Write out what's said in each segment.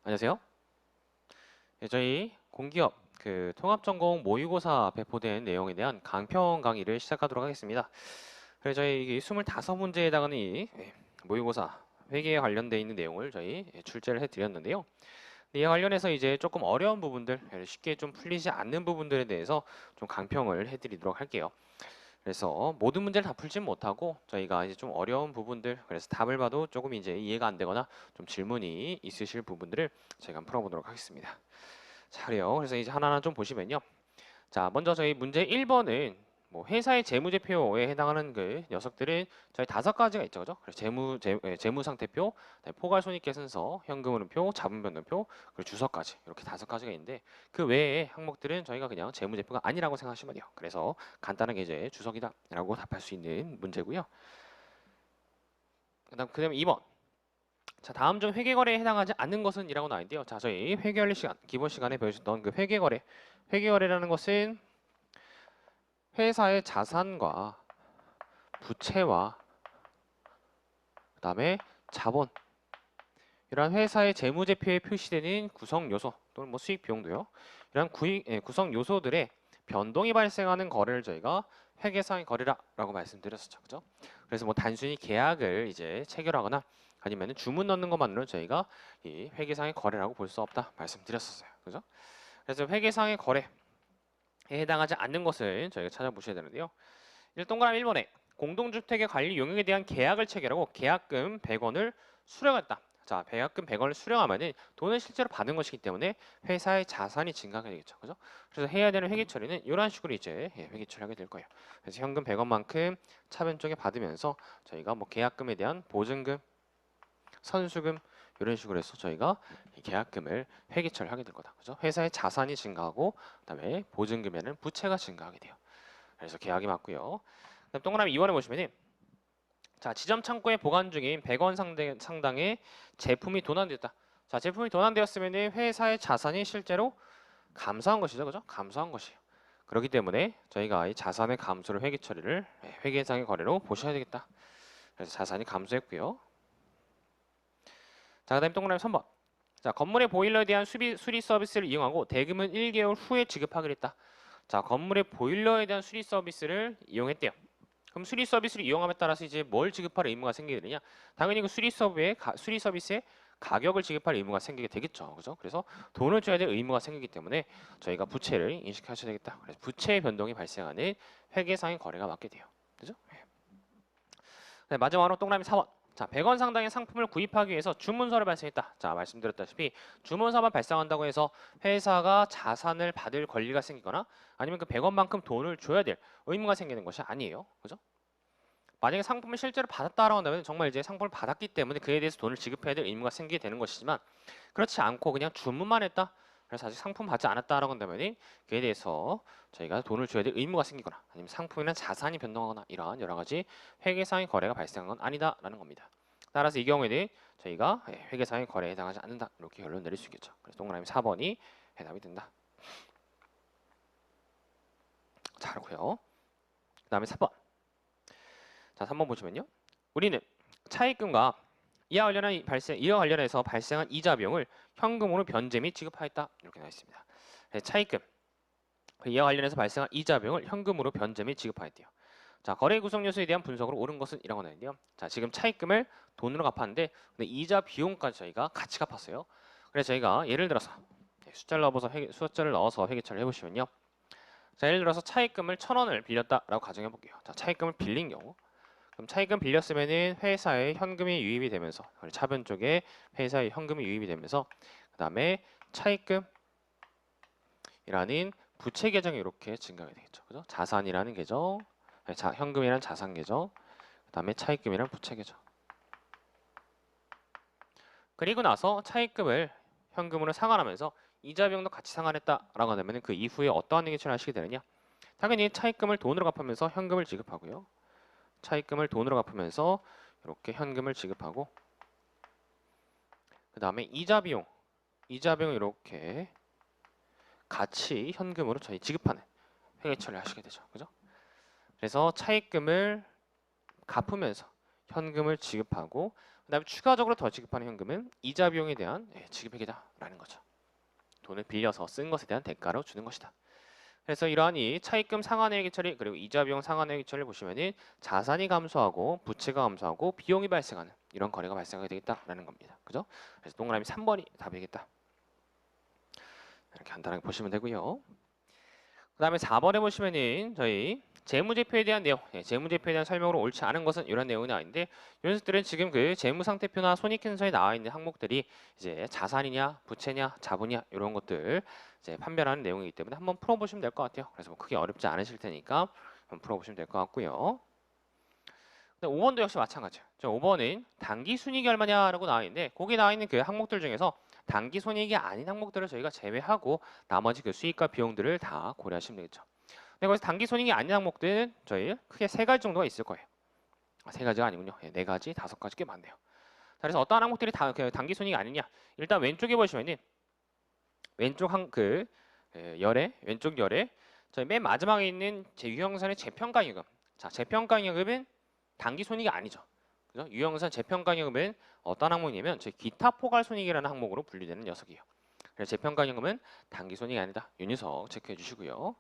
안녕하세요. 네, 저희 공기업 통합전공 모의고사 배포된 내용에 대한 강평 강의를 시작하도록 하겠습니다. 그래서 저희 이게 25문제에 해당하는 이 모의고사 회계에 관련되어 있는 내용을 저희 출제를 해드렸는데요. 이에 관련해서 이제 조금 어려운 부분들, 쉽게 좀 풀리지 않는 부분들에 대해서 좀 강평을 해드리도록 할게요. 그래서 모든 문제를 다 풀진 못하고 저희가 이제 좀 어려운 부분들, 그래서 답을 봐도 조금 이제 이해가 안 되거나 좀 질문이 있으실 부분들을 저희가 한번 풀어보도록 하겠습니다. 자, 그래요. 그래서 이제 하나하나 좀 보시면요. 자, 먼저 저희 문제 1번은 뭐 회사의 재무제표에 해당하는 그 녀석들은 저희 5가지가 있죠. 그죠? 그래서 재무상태표, 포괄손익계산서, 현금흐름표, 자본변동표, 그리고 주석까지 이렇게 5가지가 있는데 그 외에 항목들은 저희가 그냥 재무제표가 아니라고 생각하시면 돼요. 그래서 간단하게 이제 주석이다라고 답할 수 있는 문제고요. 그다음에 2번. 자, 다음 중 회계거래에 해당하지 않는 것은 이라고 나와 있는데요. 자, 저희 회계관리 시간, 기본 시간에 배우셨던 그 회계거래. 회계거래라는 것은 회사의 자산과 부채와 그다음에 자본, 이러한 회사의 재무제표에 표시되는 구성 요소 또는 뭐 수익 비용도요. 이러한 구성 요소들의 변동이 발생하는 거래를 저희가 회계상의 거래라고 말씀드렸었죠. 그죠? 그래서 뭐 단순히 계약을 이제 체결하거나 아니면 주문 넣는 것만으로 저희가 이 회계상의 거래라고 볼 수 없다 말씀드렸었어요. 그죠? 그래서 회계상의 거래에 해당하지 않는 것을 저희가 찾아보셔야 되는데요. 동그라미 1번에 공동주택의 관리 용역에 대한 계약을 체결하고 계약금 100원을 수령했다. 자, 계약금 100원을 수령하면은 돈을 실제로 받은 것이기 때문에 회사의 자산이 증가하게 되겠죠. 그죠? 그래서 해야 되는 회계 처리는 이런 식으로 이제 회계 처리하게 될 거예요. 그래서 현금 100원만큼 차변 쪽에 받으면서 저희가 뭐 계약금에 대한 보증금, 선수금 이런 식으로 해서 저희가 이 계약금을 회계 처리하게 될 거다. 그죠? 회사의 자산이 증가하고 그다음에 보증금에는 부채가 증가하게 돼요. 그래서 계약이 맞고요. 그다음 동그라미 2번에 보시면은 자, 지점 창고에 보관 중인 100원 상당의 제품이 도난되었다. 자, 제품이 도난되었으면 회사의 자산이 실제로 감소한 것이죠. 그죠? 감소한 것이에요. 그렇기 때문에 저희가 이 자산의 감소를 회계 처리를 회계상의 거래로 보셔야 되겠다. 그래서 자산이 감소했고요. 자, 그다음 동그라미 3번. 자, 건물의 보일러에 대한 수리 서비스를 이용하고 대금은 1개월 후에 지급하기로 했다. 자, 건물의 보일러에 대한 수리 서비스를 이용했대요. 그럼 수리 서비스를 이용함에 따라서 이제 뭘 지급할 의무가 생기게 되냐? 당연히 그 수리 서비스의 가격을 지급할 의무가 생기게 되겠죠. 그죠? 그래서 돈을 줘야 될 의무가 생기기 때문에 저희가 부채를 인식하셔야 되겠다. 그래서 부채의 변동이 발생하는 회계상의 거래가 맞게 돼요. 그죠? 네, 마지막으로 동그라미 4번. 자, 100원 상당의 상품을 구입하기 위해서 주문서를 발생했다. 자, 말씀드렸다시피 주문서만 발생한다고 해서 회사가 자산을 받을 권리가 생기거나 아니면 그 100원만큼 돈을 줘야 될 의무가 생기는 것이 아니에요. 그죠? 만약에 상품을 실제로 받았다라고 한다면 정말 이제 상품을 받았기 때문에 그에 대해서 돈을 지급해야 될 의무가 생기게 되는 것이지만 그렇지 않고 그냥 주문만 했다. 그래서 아직 상품 받지 않았다라고 한다면 그에 대해서 저희가 돈을 줘야 될 의무가 생기거나 아니면 상품이나 자산이 변동하거나 이러한 여러 가지 회계상의 거래가 발생한 건 아니다라는 겁니다. 따라서 이 경우에는 저희가 회계상의 거래에 해당하지 않는다 이렇게 결론 내릴 수 있겠죠. 그래서 동그라미 4번이 해답이 된다. 자, 그렇고요. 그 다음에 4번. 자, 3번 보시면요. 우리는 차입금과 이와 관련해서 발생한 이자 비용을 현금으로 변제 및 지급하였다. 이렇게 나와 있습니다. 차입금, 이와 관련해서 발생한 이자 비용을 현금으로 변제 및 지급하였대요. 자, 거래 구성 요소에 대한 분석으로 옳은 것은 이라고 나는데요. 자, 지금 차입금을 돈으로 갚았는데 근데 이자 비용까지 저희가 같이 갚았어요. 그래서 저희가 예를 들어서 숫자를 넣어서 회계처리를 해보시면요. 자, 예를 들어서 차입금을 1,000원을 빌렸다라고 가정해 볼게요. 자, 차입금을 빌린 경우 그럼 차입금 빌렸으면은 회사에 현금이 유입이 되면서 차변 쪽에 회사에 현금이 유입이 되면서 그 다음에 차입금이라는 부채 계정이 이렇게 증가가 되겠죠. 그죠? 자산이라는 계정, 현금이라는 자산 계정, 그 다음에 차입금이라는 부채 계정. 그리고 나서 차입금을 현금으로 상환하면서 이자 비용도 같이 상환했다라고 하면 그 이후에 어떠한 행위를 하시게 되느냐? 당연히 차입금을 돈으로 갚으면서 현금을 지급하고요. 차입금을 돈으로 갚으면서 이렇게 현금을 지급하고 그 다음에 이자 비용 이렇게 같이 현금으로 저희 지급하는 회계 처리를 하시게 되죠. 그죠? 그래서 차입금을 갚으면서 현금을 지급하고 그다음에 추가적으로 더 지급하는 현금은 이자 비용에 대한 지급액이다라는 거죠. 돈을 빌려서 쓴 것에 대한 대가로 주는 것이다. 그래서 이러한 이 차입금 상환회계 처리 그리고 이자 비용 상환회계 처리를 보시면은 자산이 감소하고 부채가 감소하고 비용이 발생하는 이런 거래가 발생하게 되겠다라는 겁니다. 그죠? 그래서 동그라미 3번이 답이겠다. 이렇게 간단하게 보시면 되고요. 그다음에 4번에 보시면은 저희 재무제표에 대한 내용, 재무제표에 대한 설명으로 옳지 않은 것은 이런 내용이 나와있는데 이 녀석들은 지금 그 재무상태표나 손익계산서에 나와 있는 항목들이 이제 자산이냐, 부채냐, 자본이냐 이런 것들 이제 판별하는 내용이기 때문에 한번 풀어보시면 될 것 같아요. 그래서 뭐 크게 어렵지 않으실 테니까 한번 풀어보시면 될 것 같고요. 5번도 역시 마찬가지예요. 5번은 당기 순이익이 얼마냐라고 나와 있는데 거기 나와 있는 그 항목들 중에서 당기 손익이 아닌 항목들을 저희가 제외하고 나머지 그 수익과 비용들을 다 고려하시면 되겠죠. 근데 거기서 당기 손익이 아닌 항목들은 저희 크게 3가지 정도가 있을 거예요. 3가지가 아니군요. 4가지, 5가지 꽤 많네요. 자, 그래서 어떤 항목들이 당기 손익이 아니냐? 일단 왼쪽에 보시면은 왼쪽 왼쪽 열에 저희 맨 마지막에 있는 제 유형선의 재평가이익금. 자, 재평가이익금은 당기 손익이 아니죠. 그죠? 유형선 재평가이익금은 어떤 항목이냐면 저희 기타 포괄 손익이라는 항목으로 분류되는 녀석이에요. 그래서 재평가이익금은 당기 손익이 아니다. 이 녀석 체크해 주시고요.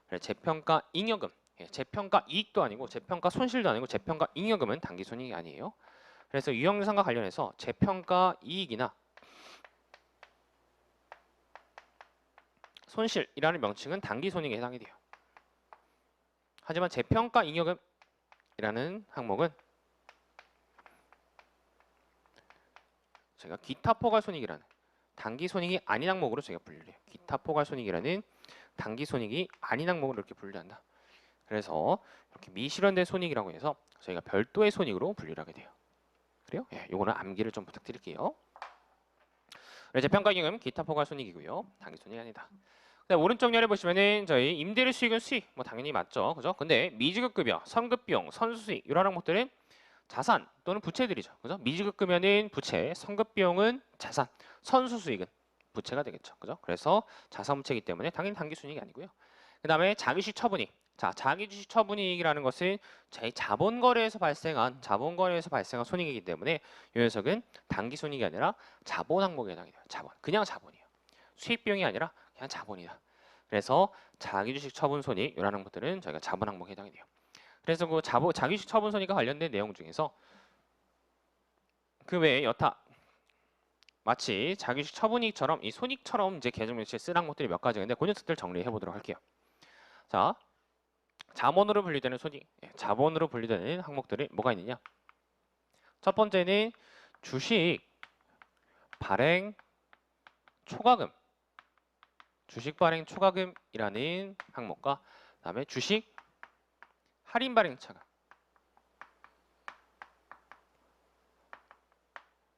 그래서 재평가 잉여금, 재평가 이익도 아니고 재평가 손실도 아니고 재평가 잉여금은 당기 손익이 아니에요. 그래서 유형선과 관련해서 재평가 이익이나 손실이라는 명칭은 당기 손익에 해당이 돼요. 하지만 재평가 잉여금이라는 항목은 제가 기타 포괄 손익이라는 당기 손익이 아닌 항목으로 제가 분류를 해요. 기타 포괄 손익이라는 당기 손익이 아닌 항목으로 이렇게 분류한다. 그래서 이렇게 미실현된 손익이라고 해서 저희가 별도의 손익으로 분류를 하게 돼요. 그래요? 예, 요거는 암기를 좀 부탁드릴게요. 재평가이익은 기타 포괄 손익이고요. 당기 손익이 아니다. 오른쪽 열에 보시면은 저희 임대료 수익은 수익, 뭐 당연히 맞죠, 그죠? 근데 미지급급여, 선급비용, 선수수익 이런 항목들은 자산 또는 부채들이죠, 그죠? 미지급급여는 부채, 선급비용은 자산, 선수수익은 부채가 되겠죠, 그죠? 그래서 자산부채이기 때문에 당연히 당기순이익이 아니고요. 그 다음에 자기주식 처분이익. 자, 자기주식 처분이익이라는 것은 저희 자본거래에서 발생한 손익이기 때문에 이 녀석은 당기순이익이 아니라 자본 항목에 해당이 돼요. 자본, 그냥 자본이에요. 수익 비용이 아니라 그냥 자본이다. 그래서 자기주식 처분 손익이라는 것들은 저희가 자본 항목에 해당이 돼요. 그래서 그 자기주식 처분 손익과 관련된 내용 중에서 그 외에 여타 마치 자기주식 처분이익처럼 이 손익처럼 이제 계정 명시에 쓴 항목들이 몇 가지가 있는데 그 녀석들 정리해 보도록 할게요. 자, 자본으로 분류되는 손익, 자본으로 분류되는 항목들이 뭐가 있느냐? 첫 번째는 주식 발행 초과금, 주식 발행 초과금이라는 항목과 그다음에 주식 할인 발행 차감.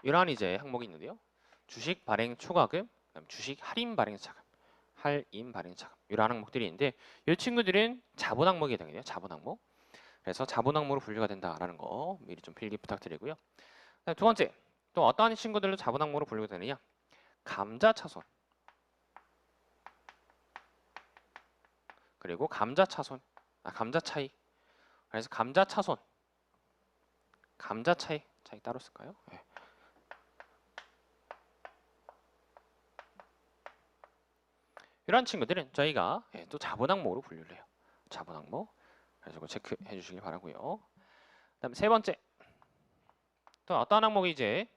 이러한 이제 항목이 있는데요. 주식 발행 초과금, 그다음에 주식 할인 발행 차감, 할인 발행 차감 이러한 항목들이 있는데 이 친구들은 자본 항목이 해당해요. 자본 항목. 그래서 자본 항목으로 분류가 된다라는 거 미리 좀 필기 부탁드리고요. 두 번째, 또 어떠한 친구들로 자본 항목으로 분류가 되느냐? 감자차손. 그리고 감자차손, 감자차익. 그래서 감자차손, 감자차익 따로 쓸까요? 네. 이런 친구들은 저희가 또 자본 항목으로 분류를 해요. 자본 항목. 그래서 그거 체크해 주시길 바라고요. 그다음에 세 번째, 또 어떤 항목이 이제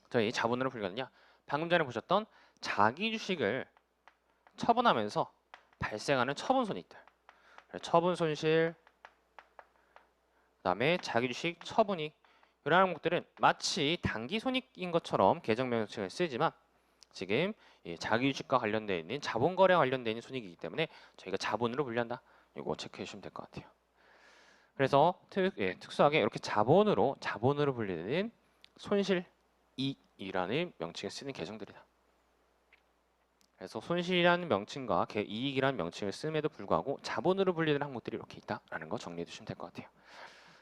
저희 자본으로 분류가 되냐? 방금 전에 보셨던 자기 주식을 처분하면서 발생하는 처분 손익들. 처분 손실, 그다음에 자기 주식 처분익 이런 항목들은 마치 당기 손익인 것처럼 계정 명칭을 쓰지만 지금 자기 주식과 관련되어 있는 자본 거래와 관련되어 있는 손익이기 때문에 저희가 자본으로 분류한다. 이거 체크해 주시면 될 것 같아요. 그래서 특수하게 이렇게 자본으로 분류되는 손실 이익이라는 명칭을 쓰는 계정들이다. 그래서 손실이라는 명칭과 이익이라는 명칭을 씀에도 불구하고 자본으로 분류되는 항목들이 이렇게 있다라는 거 정리해 두시면 될 것 같아요.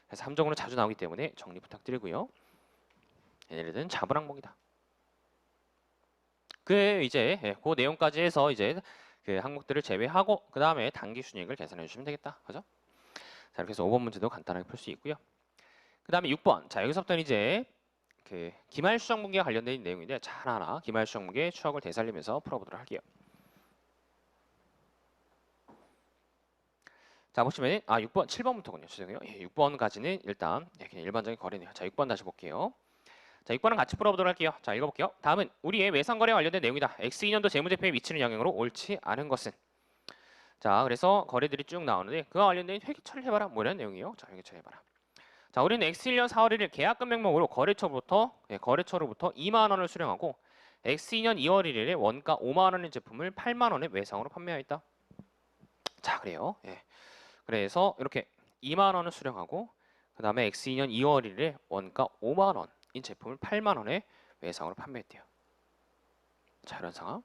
그래서 함정으로 자주 나오기 때문에 정리 부탁드리고요. 얘네들은 자본 항목이다. 그 내용까지 해서 이제 그 항목들을 제외하고 그 다음에 당기 순이익을 계산해 주시면 되겠다. 그죠? 자, 이렇게 해서 5번 문제도 간단하게 풀 수 있고요. 그 다음에 6번. 자, 여기서부터는 이제 그 기말수적 문제와 관련된 내용인데 자 하나하나 기말수적 문제 추억을 되살리면서 풀어보도록 할게요. 자 보시면 6번, 7번부터군요. 죄송해요. 6번까지는 일단 그냥 일반적인 거래네요. 자 6번 다시 볼게요. 자 6번은 같이 풀어보도록 할게요. 자 읽어볼게요. 다음은 우리의 외상거래와 관련된 내용이다. X2년도 재무제표에 미치는 영향으로 옳지 않은 것은 자 그래서 거래들이 쭉 나오는데 그와 관련된 회계처리를 해봐라. 뭐라는 내용이에요? 자 회계처리 해봐라. 자 우리는 X1년 4월 1일 계약금 명목으로 거래처로부터 2만 원을 수령하고 X2년 2월 1일에 원가 5만 원의 제품을 8만 원에 외상으로 판매하였다. 자 그래요. 그래서 이렇게 2만 원을 수령하고 그 다음에 X2년 2월 1일에 원가 5만 원인 제품을 8만 원에 외상으로 판매했대요. 자 이런 상황.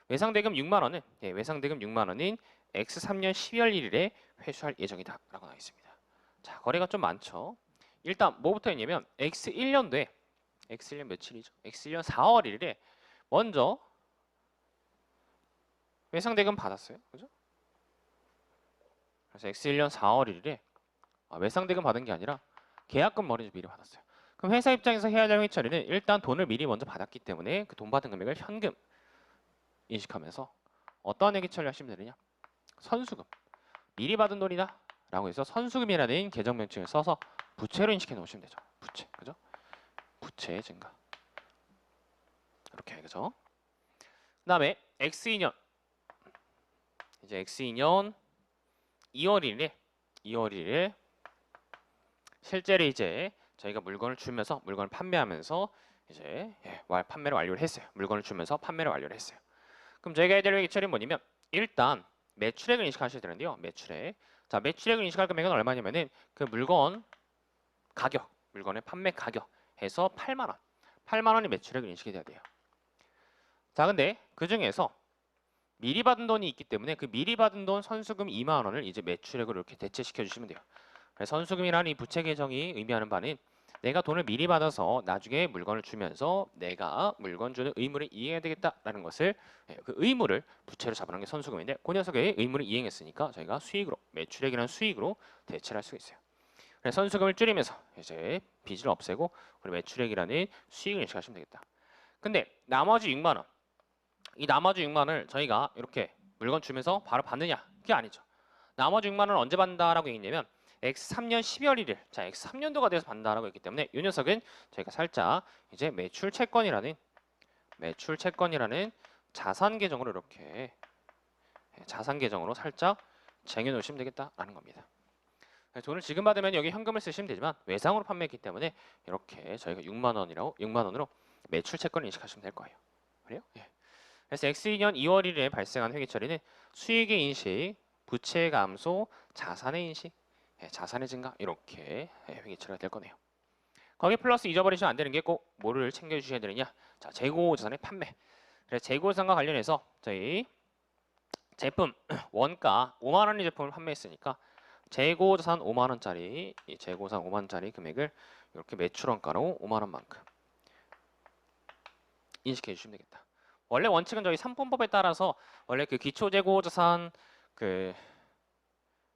외상대금 6만 원은 외상대금 6만 원인 X3년 12월 1일에 회수할 예정이다 라고 나와 있습니다. 자 거래가 좀 많죠. 일단 뭐부터 했냐면 X1년도에 X1년 며칠이죠? X1년 4월 1일에 먼저 외상대금 받았어요. 그죠? 그래서 X1년 4월 1일에 외상대금 받은 게 아니라 계약금 먼저 미리 받았어요. 그럼 회사 입장에서 해야 될 회처리는 일단 돈을 미리 먼저 받았기 때문에 그 돈 받은 금액을 현금 인식하면서 어떠한 회계처리를 하시면 되느냐? 선수금. 미리 받은 돈이다 라고 해서 선수금이라는 계정 명칭을 써서 부채로 인식해 놓으시면 되죠. 부채. 그죠? 부채 증가. 이렇게 그죠? 그다음에 X2년 이제 X2년 2월 1일에 실제로 이제 저희가 물건을 주면서 물건을 판매하면서 이제 판매를 완료를 했어요. 물건을 주면서 판매를 완료를 했어요. 그럼 저희가 해야 될 회계처리는 뭐냐면 일단 매출액을 인식하셔야 되는데요. 매출액. 자, 매출액을 인식할 금액은 얼마냐면은 그 물건 가격, 물건의 판매 가격 해서 8만 원. 8만 원의 매출액을 인식이 돼야 돼요. 자, 근데 그 중에서 미리 받은 돈이 있기 때문에 그 미리 받은 돈 선수금 2만 원을 이제 매출액으로 이렇게 대체시켜 주시면 돼요. 그래서 선수금이라는 이 부채 계정이 의미하는 바는 내가 돈을 미리 받아서 나중에 물건을 주면서 내가 물건 주는 의무를 이행해야 되겠다라는 것을 그 의무를 부채로 잡아놓은 게 선수금인데 그 녀석의 의무를 이행했으니까 저희가 수익으로 매출액이라는 수익으로 대체를 할 수가 있어요. 그래서 선수금을 줄이면서 이제 빚을 없애고 그리고 매출액이라는 수익을 인식하시면 되겠다. 근데 나머지 6만 원 이 나머지 6만 원을 저희가 이렇게 물건 주면서 바로 받느냐? 그게 아니죠. 나머지 6만 원을 언제 받는다라고 얘기했냐면 X3년 12월 1일 자 X3년도가 돼서 받는다라고 했기 때문에 이 녀석은 저희가 살짝 이제 매출 채권이라는 자산 계정으로 이렇게 자산 계정으로 살짝 쟁여 놓으시면 되겠다라는 겁니다. 돈을 지금 받으면 여기 현금을 쓰시면 되지만 외상으로 판매했기 때문에 이렇게 저희가 6만 원으로 매출 채권을 인식하시면 될 거예요. 그래요? 그래서 X2년 2월 1일에 발생한 회계처리는 수익의 인식, 부채 감소, 자산의 인식, 자산의 증가 이렇게 회계처리가 될 거네요. 거기 플러스 잊어버리시면 안 되는 게 꼭 뭐를 챙겨주셔야 되느냐? 자, 재고자산의 판매. 그래서 재고자산과 관련해서 저희 제품 원가 5만 원의 제품을 판매했으니까 재고자산 5만 원짜리 이 재고자산 5만 원짜리 금액을 이렇게 매출원가로 5만 원만큼 인식해 주시면 되겠다. 원래 원칙은 저희 삼분법에 따라서 원래 그 기초재고자산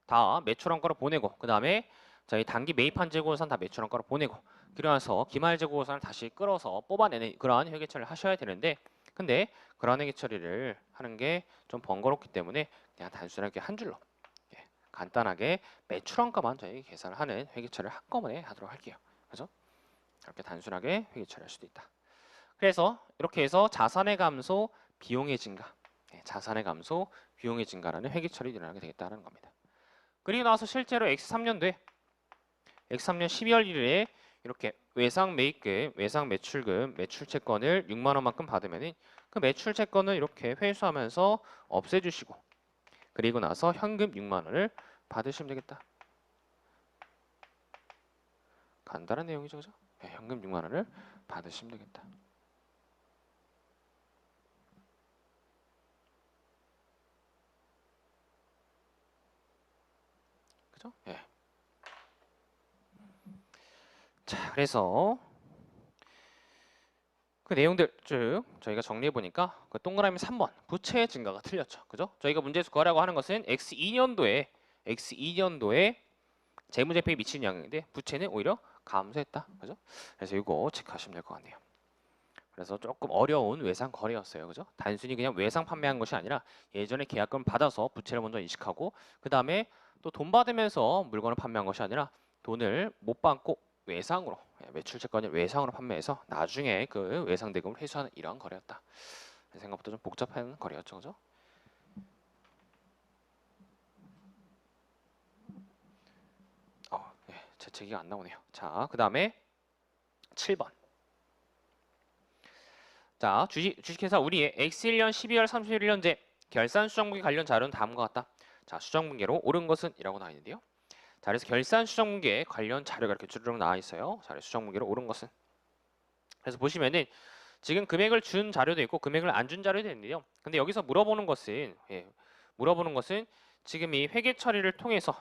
다 매출원가로 보내고 그 다음에 저희 단기 매입한 재고자산 다 매출원가로 보내고 그러면서 기말 재고자산을 다시 끌어서 뽑아내는 그러한 회계처리를 하셔야 되는데 근데 그러한 회계처리를 하는 게 좀 번거롭기 때문에 그냥 단순하게 한 줄로 간단하게 매출원가만 저희 계산을 하는 회계처리를 한꺼번에 하도록 할게요. 그래서 이렇게 단순하게 회계처리할 수도 있다. 그래서 이렇게 해서 자산의 감소, 비용의 증가, 자산의 감소, 비용의 증가라는 회계처리를 일어나게 되겠다는 겁니다. 그리고 나서 실제로 X3년 12월 1일에 이렇게 외상 매입금, 외상 매출금, 매출채권을 6만 원만큼 받으면은 그 매출채권을 이렇게 회수하면서 없애주시고 그리고 나서 현금 6만 원을 받으시면 되겠다. 간단한 내용이죠, 그죠? 현금 6만 원을 받으시면 되겠다. 그죠? 자, 그래서 그 내용들 쭉 저희가 정리해 보니까 그 동그라미 3번 부채 증가가 틀렸죠. 그죠? 저희가 문제에서 구하라고 하는 것은 X2년도에 재무제표에 미치는 영향인데 부채는 오히려 감소했다. 그죠? 그래서 이거 체크하시면 될 것 같네요. 그래서 조금 어려운 외상 거래였어요. 그죠? 단순히 그냥 외상 판매한 것이 아니라 예전에 계약금 받아서 부채를 먼저 인식하고 그 다음에 또 돈 받으면서 물건을 판매한 것이 아니라 돈을 못 받고 외상으로 매출 채권을 외상으로 판매해서 나중에 그 외상 대금을 회수하는 이러한 거래였다. 생각보다 좀 복잡한 거래였죠. 그죠? 재채기가 안 나오네요. 자, 그 다음에 7번. 자, 주식회사 우리의 X1년 12월 31일년제 결산 수정분기 관련 자료는 다음과 같다. 자, 수정분기로 옳은 것은 이라고 나와 있는데요. 자, 그래서 결산 수정분기에 관련 자료가 이렇게 주르륵 나와 있어요. 자, 그래서 수정분기로 옳은 것은. 그래서 보시면은 지금 금액을 준 자료도 있고 금액을 안 준 자료도 있는데요. 근데 여기서 물어보는 것은 지금 이 회계 처리를 통해서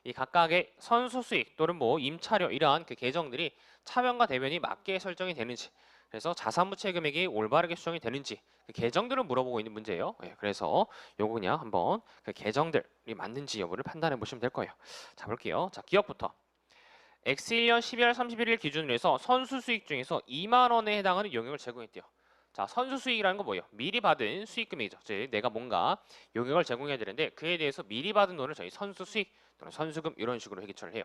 이 각각의 선수 수익 또는 뭐 임차료 이러한 그 계정들이 차변과 대변이 맞게 설정이 되는지, 그래서 자산부채 금액이 올바르게 수정이 되는지 그 계정들을 물어보고 있는 문제예요. 그래서 요거 그냥 한번 그 계정들이 맞는지 여부를 판단해 보시면 될 거예요. 자, 볼게요. 자, 기업부터 X1년 12월 31일 기준으로 해서 선수 수익 중에서 2만 원에 해당하는 용역을 제공했대요. 자, 선수 수익이라는 건 뭐예요? 미리 받은 수익 금액이죠. 즉 내가 뭔가 용역을 제공해야 되는데 그에 대해서 미리 받은 돈을 저희 선수 수익 또는 선수금 이런 식으로 회계처리를 해요.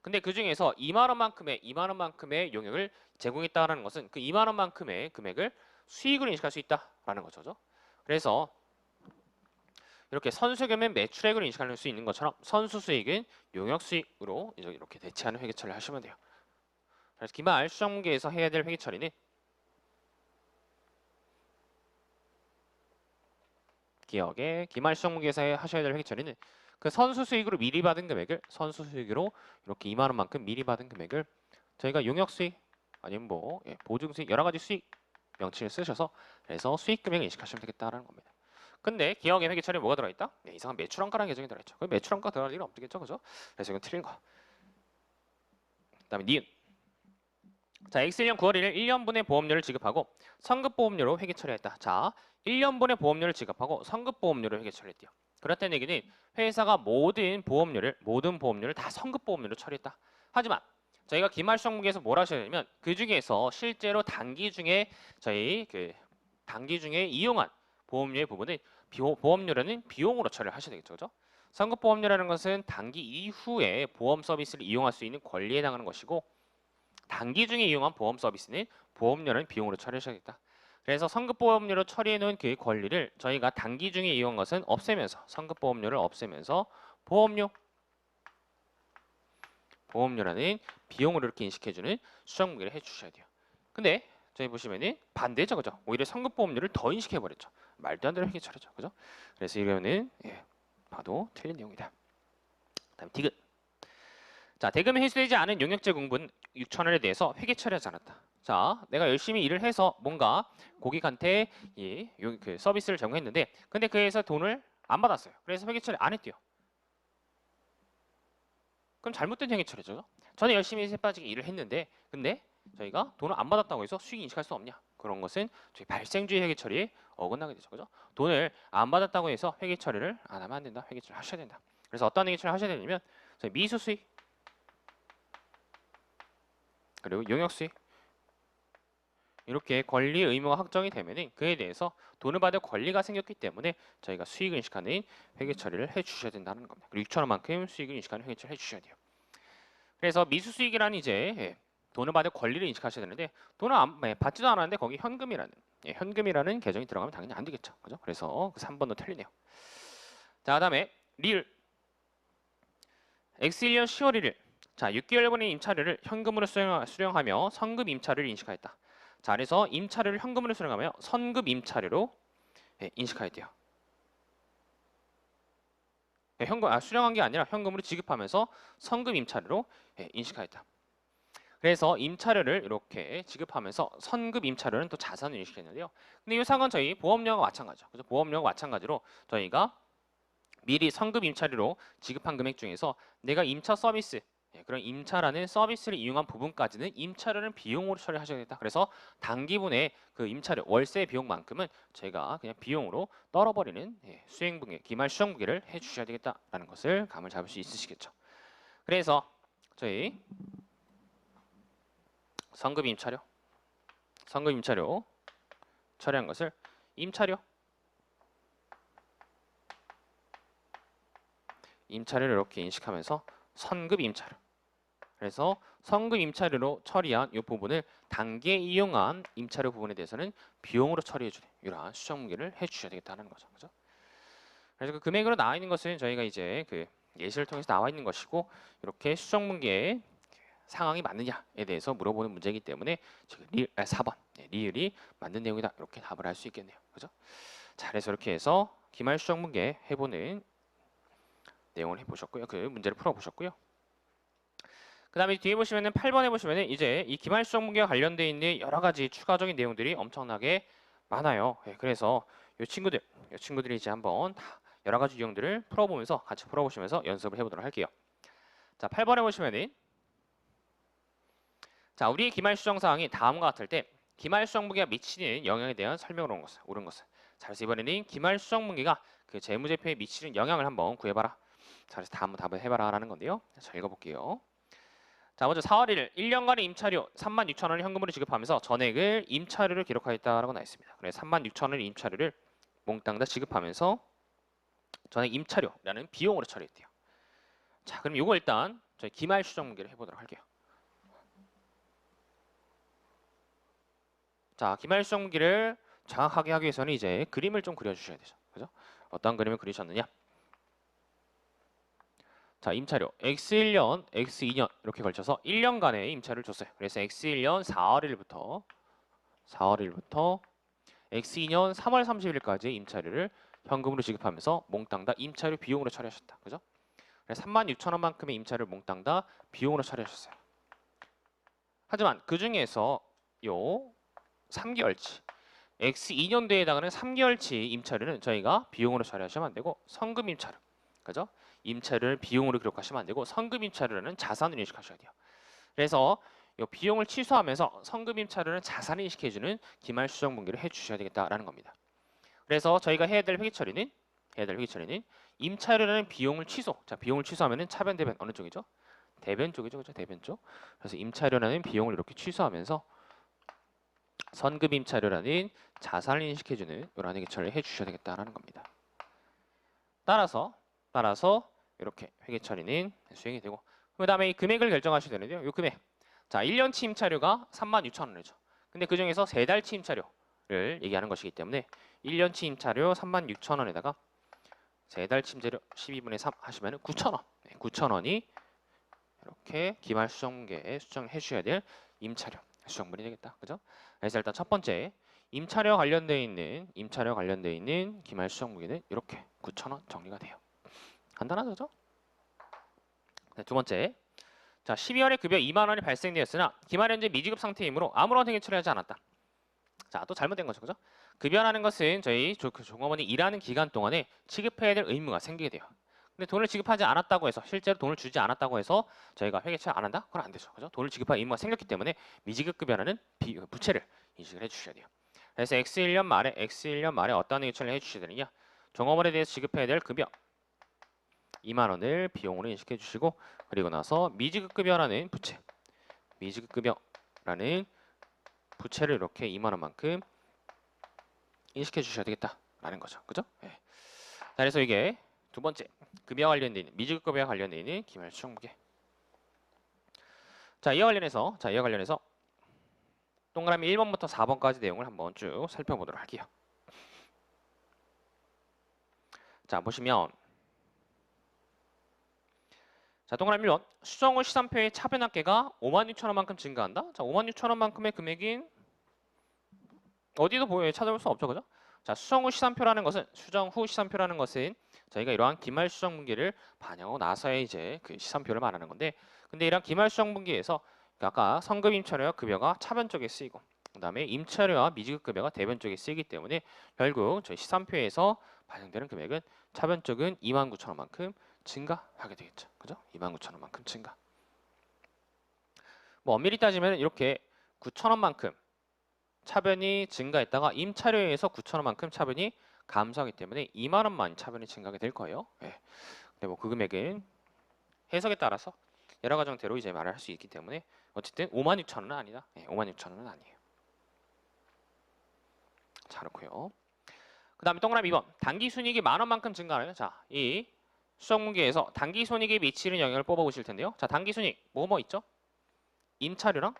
근데 그 중에서 2만 원만큼의 용역을 제공했다라는 것은 그 2만 원만큼의 금액을 수익으로 인식할 수 있다라는 거죠. 그래서 이렇게 선수금은 매출액으로 인식할 수 있는 것처럼 선수 수익은 용역 수익으로 이렇게 대체하는 회계 처리를 하시면 돼요. 그래서 기말 수정분기에서 해야 될 회계 처리는 기억에 기말 수정분기에서 하셔야 될 회계 처리는 그 선수 수익으로 미리 받은 금액을 선수 수익으로 이렇게 2만 원만큼 미리 받은 금액을 저희가 용역 수익 아니면 뭐 보증 수익 여러 가지 수익 명칭을 쓰셔서 그래서 수익 금액을 인식하시면 되겠다라는 겁니다. 근데 기억의 회계 처리에 뭐가 들어있다? 이상한 매출원가라는 계정이 들어있죠. 그 매출원가 들어갈 일은 없겠죠, 그죠? 그래서 이건 틀린 거. 그다음에 니은. 자, X1년 9월 1일 1년분의 보험료를 지급하고 성급보험료로 회계 처리했다. 자, 1년분의 보험료를 지급하고 성급보험료를 회계 처리했대요. 그렇다는 얘기는 회사가 모든 보험료를 다 성급보험료로 처리했다. 하지만 저희가 기말수정분기에서 뭘 하셔야 되냐면 그 중에서 실제로 단기 중에 이용한 보험료의 부분은 보험료라는 비용으로 처리를 하셔야 되겠죠. 그죠? 성급보험료라는 것은 단기 이후에 보험 서비스를 이용할 수 있는 권리에 해당하는 것이고 단기 중에 이용한 보험 서비스는 보험료는 비용으로 처리하셔야겠다. 그래서 성급보험료로 처리해 놓은 그 권리를 저희가 단기 중에 이용한 것은 없애면서 성급보험료를 없애면서 보험료라는 비용으로 이렇게 인식해주는 수정분기를 해주셔야 돼요. 근데 저희 보시면은 반대죠, 그죠? 오히려 성급보험료를 더 인식해버렸죠. 말도 안 되는 회계 처리죠, 그죠? 그래서 이거는 봐도 틀린 내용이다. 그다음 디귿. 자, 대금이 회수되지 않은 용역제 공분 6,000원에 대해서 회계 처리하지 않았다. 자, 내가 열심히 일을 해서 뭔가 고객한테 그 서비스를 제공했는데 근데 그에서 돈을 안 받았어요. 그래서 회계 처리 안 했대요. 그럼 잘못된 회계 처리죠. 저는 열심히 새 빠지게 일을 했는데 근데 저희가 돈을 안 받았다고 해서 수익 인식할 수 없냐? 그런 것은 저희 발생주의 회계 처리에 어긋나게 되죠. 그죠? 돈을 안 받았다고 해서 회계 처리를 안 하면 안 된다. 회계 처리 하셔야 된다. 그래서 어떤 회계 처리 하셔야 되냐면 저희 미수 수익 그리고 용역 수익 이렇게 권리 의무가 확정이 되면은 그에 대해서 돈을 받을 권리가 생겼기 때문에 저희가 수익을 인식하는 회계 처리를 해 주셔야 된다는 겁니다. 그리고 6,000원만큼 수익을 인식하는 회계 처리를 해 주셔야 돼요. 그래서 미수 수익이라는 이제 돈을 받을 권리를 인식하셔야 되는데 돈을 받지도 않았는데 거기 현금이라는 계정이 들어가면 당연히 안 되겠죠. 그죠? 그래서 그 3번도 틀리네요. 자, 그다음에 리을 X1년 10월 1일 자, 6개월분의 임차료를 현금으로 수령하며 선급 임차료를 인식하였다. 자, 그래서 임차료를 현금으로 수령하며 선급 임차료로 인식해야 돼요. 수령한 게 아니라 현금으로 지급하면서 선급 임차료로 인식하였다. 그래서 임차료를 이렇게 지급하면서 선급 임차료는 또 자산을 인식했는데요. 근데 이 사건 저희 보험료와 마찬가지죠. 그래서 보험료와 마찬가지로 저희가 미리 선급 임차료로 지급한 금액 중에서 내가 임차 서비스 그런 임차라는 서비스를 이용한 부분까지는 임차료는 비용으로 처리하셔야겠다. 그래서 단기분의 그 임차료 월세 비용만큼은 저희가 그냥 비용으로 떨어버리는 수행분기 기말 수정분기를 해주셔야 되겠다라는 것을 감을 잡을 수 있으시겠죠. 그래서 저희 성급 임차료 처리한 것을 임차료를 이렇게 인식하면서 선급 임차료. 그래서 선급 임차료로 처리한 이 부분을 단기에 이용한 임차료 부분에 대해서는 비용으로 처리해주는 이러한 수정문기를 해주셔야 되겠다는 거죠. 그죠? 그래서 그 금액으로 나와 있는 것은 저희가 이제 그 예시를 통해서 나와 있는 것이고 이렇게 수정문기의 상황이 맞느냐에 대해서 물어보는 문제이기 때문에 지금 4번 리을이 맞는 내용이다 이렇게 답을 할 수 있겠네요. 그죠? 자, 그래서 이렇게 해서 기말 수정문계 해보는 내용을 해보셨고요. 그 문제를 풀어보셨고요. 그 다음에 뒤에 보시면은 8번에 보시면은 이제 이 기말 수정문계와 관련되어 있는 여러 가지 추가적인 내용들이 엄청나게 많아요. 예, 그래서 이 친구들이 이제 한번 여러 가지 유형들을 풀어보면서 같이 풀어보시면서 연습을 해보도록 할게요. 자, 8번에 보시면은 자, 우리의 기말 수정 사항이 다음과 같을 때 기말 수정 문기가 미치는 영향에 대한 설명을 옳은 것은. 자, 그래서 이번에는 기말 수정 문기가 그 재무제표에 미치는 영향을 한번 구해봐라. 자, 그래서 다음 답을 해봐라라는 건데요. 자, 읽어볼게요. 자, 먼저 4월 1일 1년간의 임차료 36,000원을 현금으로 지급하면서 전액을 임차료를 기록하였다라고 나와 있습니다. 그래서 36,000원의 임차료를 몽땅 다 지급하면서 전액 임차료라는 비용으로 처리했대요. 자, 그럼 이거 일단 저희 기말 수정 문기를 해보도록 할게요. 자, 기말 수정문기를 정확하게 하기 위해서는 이제 그림을 좀 그려주셔야 되죠. 그죠? 어떤 그림을 그리셨느냐? 자, 임차료 X1년, X2년 이렇게 걸쳐서 1년간의 임차료를 줬어요. 그래서 X1년 4월 1일부터 X2년 3월 30일까지 임차료를 현금으로 지급하면서 몽땅 다 임차료 비용으로 처리하셨다. 그죠? 그래서 36,000원만큼의 임차료를 몽땅 다 비용으로 처리하셨어요. 하지만 그 중에서 요 3개월치 X2년도에 해당하는 3개월치 임차료는 저희가 비용으로 처리하시면 안 되고 성금 임차료, 그죠? 임차료를 비용으로 기록하시면 안 되고 성금 임차료는 자산으로 인식하셔야 돼요. 그래서 이 비용을 취소하면서 성금 임차료는 자산을 인식해주는 기말 수정 분기를 해주셔야 되겠다라는 겁니다. 그래서 저희가 해야 될 회계 처리는 임차료라는 비용을 취소. 자, 비용을 취소하면은 차변 대변 어느 쪽이죠? 대변 쪽이죠, 그죠? 대변 쪽. 그래서 임차료라는 비용을 이렇게 취소하면서 선급 임차료라는 자산을 인식해주는 이러한 회계 처리를 해주셔야 되겠다라는 겁니다. 따라서 이렇게 회계 처리는 수행이 되고 그 다음에 이 금액을 결정하셔야 되는데요. 이 금액. 자, 1년치 임차료가 36,000원이죠. 근데 그 중에서 3달치 임차료를 얘기하는 것이기 때문에 1년치 임차료 36,000원에다가 3달치 임차료 12분의 3 하시면 9,000원. 9,000원이 이렇게 기말 수정계에 수정해 주셔야 될 임차료 수정분이 되겠다. 그죠? 그래서 일단 첫 번째 임차료 관련되어 있는 기말 수정무게는 이렇게 9,000원 정리가 돼요. 간단하죠? 그죠? 네, 두 번째. 자, 12월에 급여 2만 원이 발생되었으나 기말 현재 미지급 상태이므로 아무런 회계 처리하지 않았다. 자, 또 잘못된 거죠. 그죠? 급여라는 것은 저희 종업원이 일하는 기간 동안에 지급해야 될 의무가 생기게 돼요. 근데 돈을 지급하지 않았다고 해서 실제로 돈을 주지 않았다고 해서 저희가 회계 처리 안 한다? 그건 안 되죠. 그죠? 돈을 지급할 의무가 생겼기 때문에 미지급 급여라는 부채를 인식을 해 주셔야 돼요. 그래서 X1년 말에 어떤 회계 처리를 해 주셔야 되느냐? 종업원에 대해서 지급해야 될 급여 2만 원을 비용으로 인식해 주시고 그리고 나서 미지급 급여라는 부채를 이렇게 2만 원만큼 인식해 주셔야 되겠다라는 거죠. 그죠? 네. 자, 그래서 이게 두 번째 급여와 관련돼 있는 미지급 급여와 관련돼 있는 기말 수정무게. 자, 이와 관련해서 동그라미 1번부터 4번까지 내용을 한번 쭉 살펴보도록 할게요. 자, 보시면 자, 동그라미 1번 수정 후 시산표의 차변합계가 56,000원만큼 증가한다. 자, 56,000원만큼의 금액인 어디도 찾아볼 수 없죠, 그죠? 자, 수정 후 시산표라는 것은 저희가 이러한 기말 수정 분기를 반영하고 나서의 이제 그 시산표를 말하는 건데, 근데 이러한 기말 수정 분기에서 아까 성급 임차료와 급여가 차변 쪽에 쓰이고, 그다음에 임차료와 미지급 급여가 대변 쪽에 쓰이기 때문에 결국 저희 시산표에서 반영되는 금액은 차변 쪽은 29,000원만큼 증가하게 되겠죠, 그죠? 29,000원만큼 증가. 뭐 엄밀히 따지면 이렇게 9,000원만큼 차변이 증가했다가 임차료에서 9,000원만큼 차변이 감소하기 때문에 2만 원만 차변이 증가하게 될 거예요. 예. 근데 뭐 그 금액은 해석에 따라서 여러 가지 형태로 이제 말을 할 수 있기 때문에 어쨌든 56,000원은 아니다. 56,000원은 아니에요. 자, 그렇고요. 그 다음에 동그라미 2번. 단기순이익이 10,000원만큼 증가하는 자, 이 수정 문제에서 단기순이익에 미치는 영향을 뽑아보실 텐데요. 자, 단기순이익 뭐 있죠? 임차료랑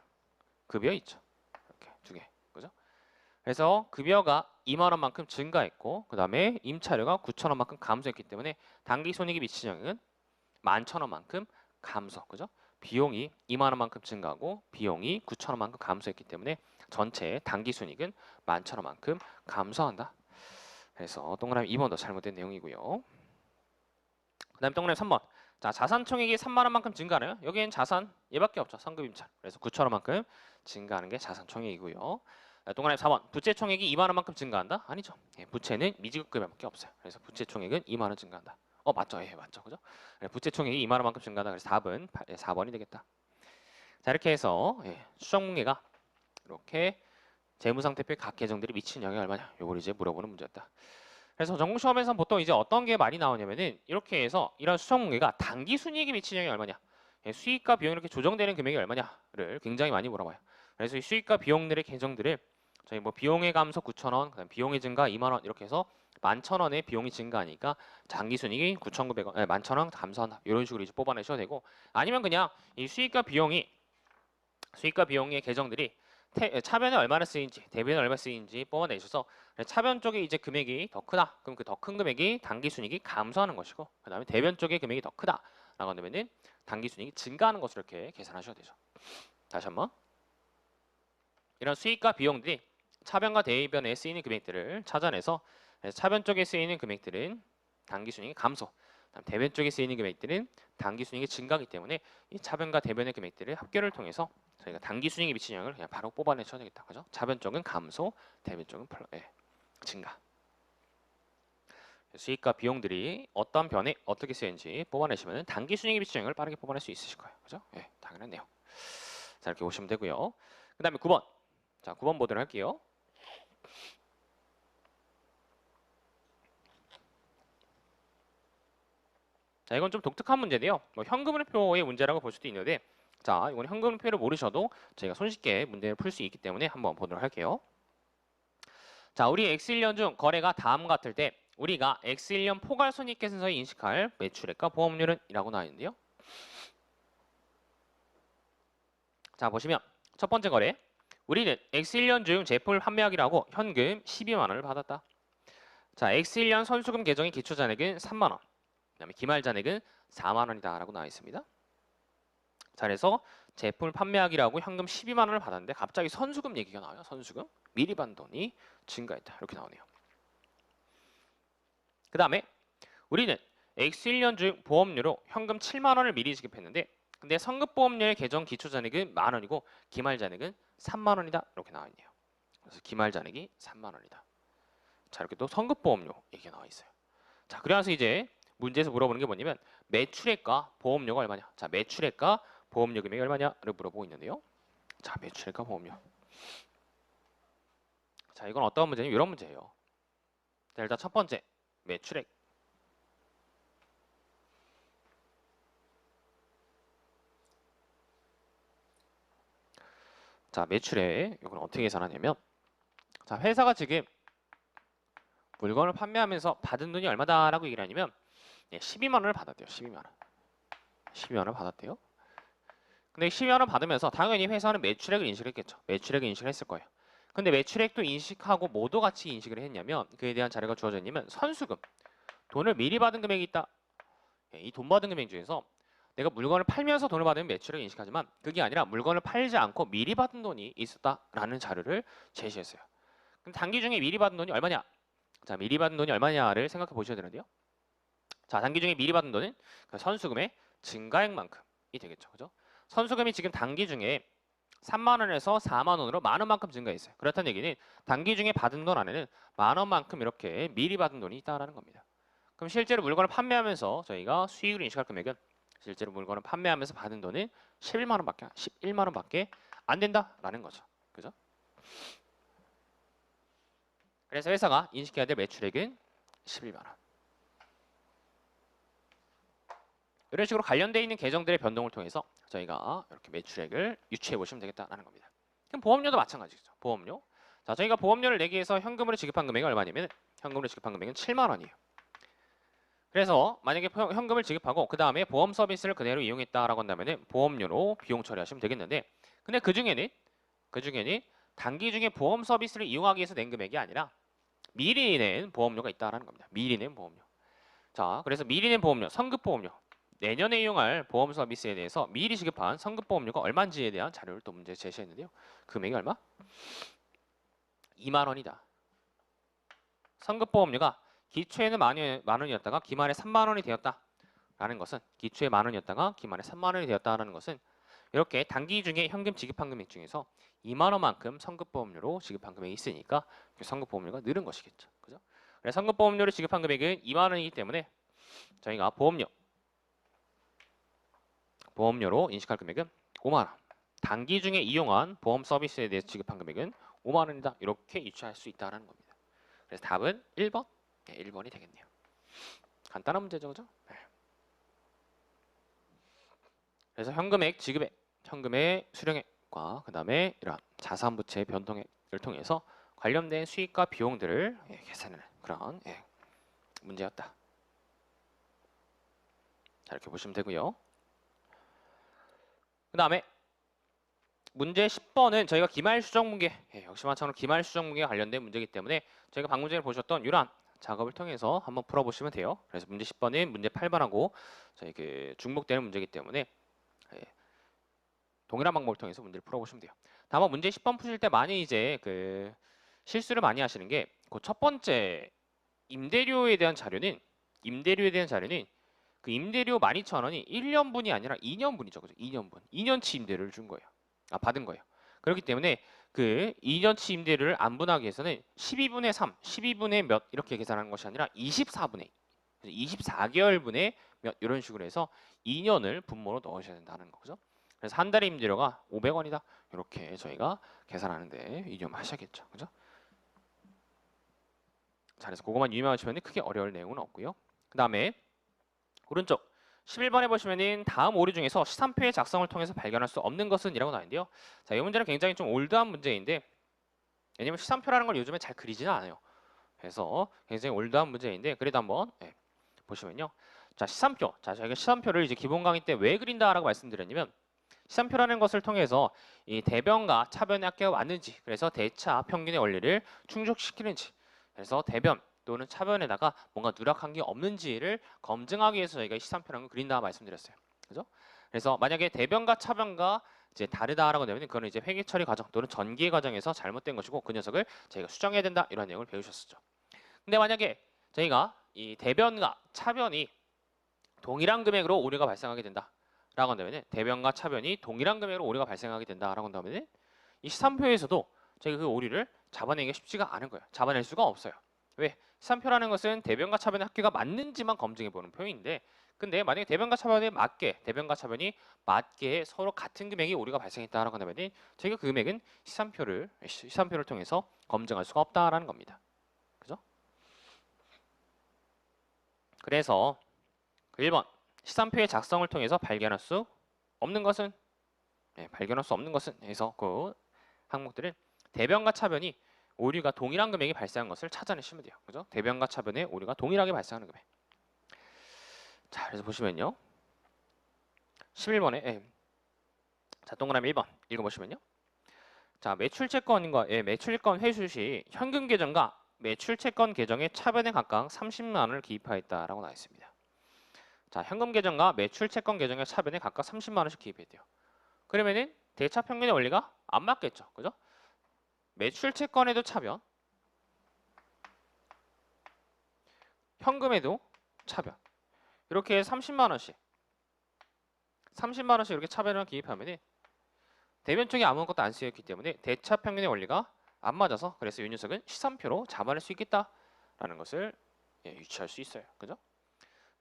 급여 있죠. 이렇게 두 개. 그죠? 그래서 급여가 20,000원만큼 증가했고 그 다음에 임차료가 9,000원만큼 감소했기 때문에 단기순이익에 미치는 영향은 11,000원만큼 감소. 그죠? 비용이 20,000원만큼 증가하고 비용이 9,000원만큼 감소했기 때문에 전체 단기순이익은 11,000원만큼 감소한다. 그래서 동그라미 2번도 잘못된 내용이고요. 그 다음에 동그라미 3번. 자, 자산총액이 3만원만큼 증가하나요? 여기엔 자산 얘밖에 없죠. 성급임차. 그래서 9,000원만큼 증가하는 게 자산총액이고요. 동그라미 4번. 부채총액이 2만원만큼 증가한다? 아니죠. 부채는 미지급급여밖에 없어요. 그래서 부채총액은 2만원 증가한다. 맞죠. 맞죠. 그죠? 부채총액이 2만원만큼 증가한다. 그래서 4번이 되겠다. 자, 이렇게 해서 수정문제가 이렇게 재무상태표의 각 계정들이 미치는 영향이 얼마냐? 요걸 이제 물어보는 문제였다. 그래서 전공시험에서 보통 이제 어떤 게 많이 나오냐면은 이렇게 해서 이런 수정 문제가 단기 순이익에 미치는 영향이 얼마냐, 수익과 비용이 이렇게 조정되는 금액이 얼마냐를 굉장히 많이 물어봐요. 그래서 이 수익과 비용들의 계정들을 저희 뭐 비용의 감소 9,000원, 그다음 비용의 증가 2만 원 이렇게 해서 11,000원의 비용이 증가하니까 단기 순이익이 9,900원, 11,000원 감소한다. 이런 식으로 이제 뽑아내셔도 되고 아니면 그냥 이 수익과 비용의 계정들이 차변에 얼마나 쓰인지 대변에 얼마나 쓰인지 뽑아내셔서 차변 쪽에 이제 금액이 더 크다. 그럼 그 더 큰 금액이 단기순이익이 감소하는 것이고 그 다음에 대변 쪽의 금액이 더 크다. 라고 한다면은 단기순이익이 증가하는 것으로 이렇게 계산하셔야 되죠. 다시 한번 이런 수익과 비용들이 차변과 대변에 쓰이는 금액들을 찾아내서 차변 쪽에 쓰이는 금액들은 단기순이익이 감소, 대변 쪽에 쓰이는 금액들은 단기순이익이 증가하기 때문에 이 차변과 대변의 금액들을 합계를 통해서 저희가 단기순이익에 미치는 영향을 그냥 바로 뽑아내셔야 되겠다. 그죠? 차변 쪽은 감소, 대변 쪽은 증가. 수익과 비용들이 어떤 변에 어떻게 쓰이는지 뽑아내시면 단기순이익에 미치는 영향을 빠르게 뽑아낼 수 있으실 거예요. 그죠? 당연한 내용. 자, 이렇게 보시면 되고요. 그 다음에 9번. 자, 9번 보도록 할게요. 자, 이건 좀 독특한 문제인데요. 뭐 현금흐름표의 문제라고 볼 수도 있는데 자, 이건 현금흐름표를 모르셔도 저희가 손쉽게 문제를 풀 수 있기 때문에 한번 보도록 할게요. 자, 우리 X1년 중 거래가 다음 같을 때 우리가 X1년 포괄손익계산서에 인식할 매출액과 보험료는 이라고 나와 있는데요. 자, 보시면 첫 번째 거래. 우리는 X1년 중 제품을 판매하기로 고 현금 12만 원을 받았다. 자, X1년 선수금 계정의 기초잔액은 3만 원. 그다음에 기말잔액은 4만 원이다 라고 나와 있습니다. 자, 그래서 제품을 판매하기로 하고 현금 12만 원을 받았는데 갑자기 선수금 얘기가 나와요. 선수금. 미리 받은 돈이 증가했다. 이렇게 나오네요. 그 다음에 우리는 X1년 중 보험료로 현금 7만 원을 미리 지급했는데 근데 성급보험료의 계정 기초잔액은 만 원이고 기말잔액은 3만 원이다. 이렇게 나와 있네요. 그래서 기말잔액이 3만 원이다. 자, 이렇게 또 성급보험료 얘기가 나와 있어요. 자, 그래서 이제 문제에서 물어보는 게 뭐냐면 매출액과 보험료가 얼마냐. 자, 매출액과 보험료 금액이 얼마냐를 물어보고 있는데요. 자, 매출액과 보험료. 자, 이건 어떤 문제냐면 이런 문제예요. 자, 일단 첫 번째 매출액. 자, 매출액 이건 어떻게 계산하냐면 자, 회사가 지금 물건을 판매하면서 받은 돈이 얼마다라고 얘기를 하냐면 12만 원을 받았대요. 12만 원. 12만 원을 받았대요. 근데 12만 원 받으면서 당연히 회사는 매출액을 인식을 했겠죠. 매출액을 인식을 했을 거예요. 근데 매출액도 인식하고 뭐도 같이 인식을 했냐면 그에 대한 자료가 주어져 있냐면 선수금. 돈을 미리 받은 금액이 있다. 이 돈 받은 금액 중에서 내가 물건을 팔면서 돈을 받으면 매출액을 인식하지만 그게 아니라 물건을 팔지 않고 미리 받은 돈이 있었다라는 자료를 제시했어요. 그럼 단기 중에 미리 받은 돈이 얼마냐? 자, 미리 받은 돈이 얼마냐를 생각해 보셔야 되는데요. 자, 단기 중에 미리 받은 돈은 그 선수금의 증가액만큼이 되겠죠. 그죠? 선수금이 지금 단기 중에 3만 원에서 4만 원으로 만 원만큼 증가했어요. 그렇다는 얘기는 단기 중에 받은 돈 안에는 만 원만큼 이렇게 미리 받은 돈이 있다라는 겁니다. 그럼 실제로 물건을 판매하면서 저희가 수익을 인식할 금액은 실제로 물건을 판매하면서 받은 돈은 11만 원밖에 안 된다라는 거죠. 그죠? 그래서 회사가 인식해야 될 매출액은 11만 원. 이런 식으로 관련되어 있는 계정들의 변동을 통해서 저희가 이렇게 매출액을 유추해 보시면 되겠다는 겁니다. 그럼 보험료도 마찬가지죠. 보험료. 자, 저희가 보험료를 내기 위해서 현금으로 지급한 금액이 얼마냐면 현금으로 지급한 금액은 7만 원이에요. 그래서 만약에 현금을 지급하고 그 다음에 보험 서비스를 그대로 이용했다라고 한다면 보험료로 비용 처리하시면 되겠는데, 근데 그 중에는 단기 중에 보험 서비스를 이용하기 위해서 낸 금액이 아니라 미리 낸 보험료가 있다라는 겁니다. 미리 낸 보험료. 자, 그래서 미리 낸 보험료, 선급보험료. 내년에 이용할 보험 서비스에 대해서 미리 지급한 선급보험료가 얼마인지에 대한 자료를 또 문제 제시했는데요. 금액이 얼마? 2만 원이다. 선급보험료가 기초에는 만 원이었다가 기말에 3만 원이 되었다라는 것은, 기초에 만 원이었다가 기말에 3만 원이 되었다라는 것은 이렇게 단기 중에 현금 지급한 금액 중에서 2만 원만큼 선급보험료로 지급한 금액이 있으니까 그 선급보험료가 늘은 것이겠죠. 그죠? 그래서 선급보험료를 지급한 금액은 2만 원이기 때문에 저희가 보험료로 인식할 금액은 5만 원. 단기 중에 이용한 보험 서비스에 대해서 지급한 금액은 5만 원이다. 이렇게 유추할 수 있다는 겁니다. 그래서 답은 1번. 네, 1번이 되겠네요. 간단한 문제죠, 그죠? 네. 그래서 현금액 지급액, 현금의 수령액과 그 다음에 이러한 자산부채 변동액을 통해서 관련된 수익과 비용들을 계산하는 그런 문제였다. 자, 이렇게 보시면 되고요. 그 다음에 문제 10번은 저희가 기말 수정 문제, 역시 마찬가지로 기말 수정 문제에 관련된 문제이기 때문에 저희가 방금 전에 보셨던 이러한 작업을 통해서 한번 풀어보시면 돼요. 그래서 문제 10번은 문제 8번하고 저희 중복되는 문제이기 때문에 동일한 방법을 통해서 문제를 풀어보시면 돼요. 다만 문제 10번 푸실 때 많이 실수를 많이 하시는 게 그 첫 번째 임대료에 대한 자료는 그 임대료 12,000원이 1년분이 아니라 2년분이죠. 그죠? 2년분. 2년치 임대료를 준 거예요. 받은 거예요. 그렇기 때문에 그 2년치 임대료를 안분하기 위해서는 12분의 3, 12분의 몇 이렇게 계산하는 것이 아니라 24분의 24개월분의 몇 이런 식으로 해서 2년을 분모로 넣으셔야 된다는 거죠. 그래서 한 달의 임대료가 500원이다. 이렇게 저희가 계산하는데 유념하셔야겠죠. 그죠? 자, 그래서 그것만 유념하시면 크게 어려울 내용은 없고요. 그 다음에 오른쪽 11번에 보시면은 다음 오류 중에서 시산표의 작성을 통해서 발견할 수 없는 것은 이라고 나왔는데요. 자, 이 문제는 굉장히 좀 올드한 문제인데, 왜냐면 시산표라는 걸 요즘에 잘 그리지는 않아요. 그래서 굉장히 올드한 문제인데 그래도 한번 보시면요. 자, 시산표. 자, 저희가 시산표를 이제 기본 강의 때 왜 그린다라고 말씀드렸냐면, 시산표라는 것을 통해서 이 대변과 차변의 합계가 맞는지, 그래서 대차 평균의 원리를 충족시키는지, 그래서 대변 또는 차변에다가 뭔가 누락한 게 없는지를 검증하기 위해서 저희가 시산표라는 걸 그린다 말씀드렸어요. 그죠? 그래서 만약에 대변과 차변과 이제 다르다라고 되면 그거는 이제 회계 처리 과정 또는 전개 과정에서 잘못된 것이고 그 녀석을 저희가 수정해야 된다 이런 내용을 배우셨었죠. 근데 만약에 저희가 이 대변과 차변이 동일한 금액으로 오류가 발생하게 된다라고 한다면, 대변과 차변이 동일한 금액으로 오류가 발생하게 된다라고 한다면 이 시산표에서도 저희가 그 오류를 잡아내기가 쉽지가 않은 거예요. 잡아낼 수가 없어요. 왜? 시산표라는 것은 대변과 차변의 합계가 맞는지만 검증해 보는 표현인데, 근데 만약에 대변과 차변이 대변과 차변이 맞게 서로 같은 금액이 오류가 발생했다라고 한다면 저희가 그 금액은 시산표를 통해서 검증할 수가 없다라는 겁니다. 그죠? 그래서 그 1번 시산표의 작성을 통해서 발견할 수 없는 것은 해서 그 항목들은 대변과 차변이 오류가 동일한 금액이 발생한 것을 찾아내시면 돼요. 그죠? 대변과 차변의 오류가 동일하게 발생하는 금액. 자, 그래서 보시면요. 11번에 자, 동그라미 1번 읽어보시면요. 자, 매출채권과 매출권 회수 시 현금 계정과 매출채권 계정의 차변에 각각 30만 원을 기입하였다라고 나와 있습니다. 자, 현금 계정과 매출채권 계정의 차변에 각각 30만 원씩 기입했대요. 그러면은 대차 평균의 원리가 안 맞겠죠. 그죠? 매출채권에도 차변, 현금에도 차변. 이렇게 30만 원씩 이렇게 차변을 기입하면은 대변 쪽에 아무것도 안 쓰였기 때문에 대차 평균의 원리가 안 맞아서, 그래서 이 녀석은 시산표로 잡아낼 수 있겠다라는 것을 유추할 수 있어요. 그죠?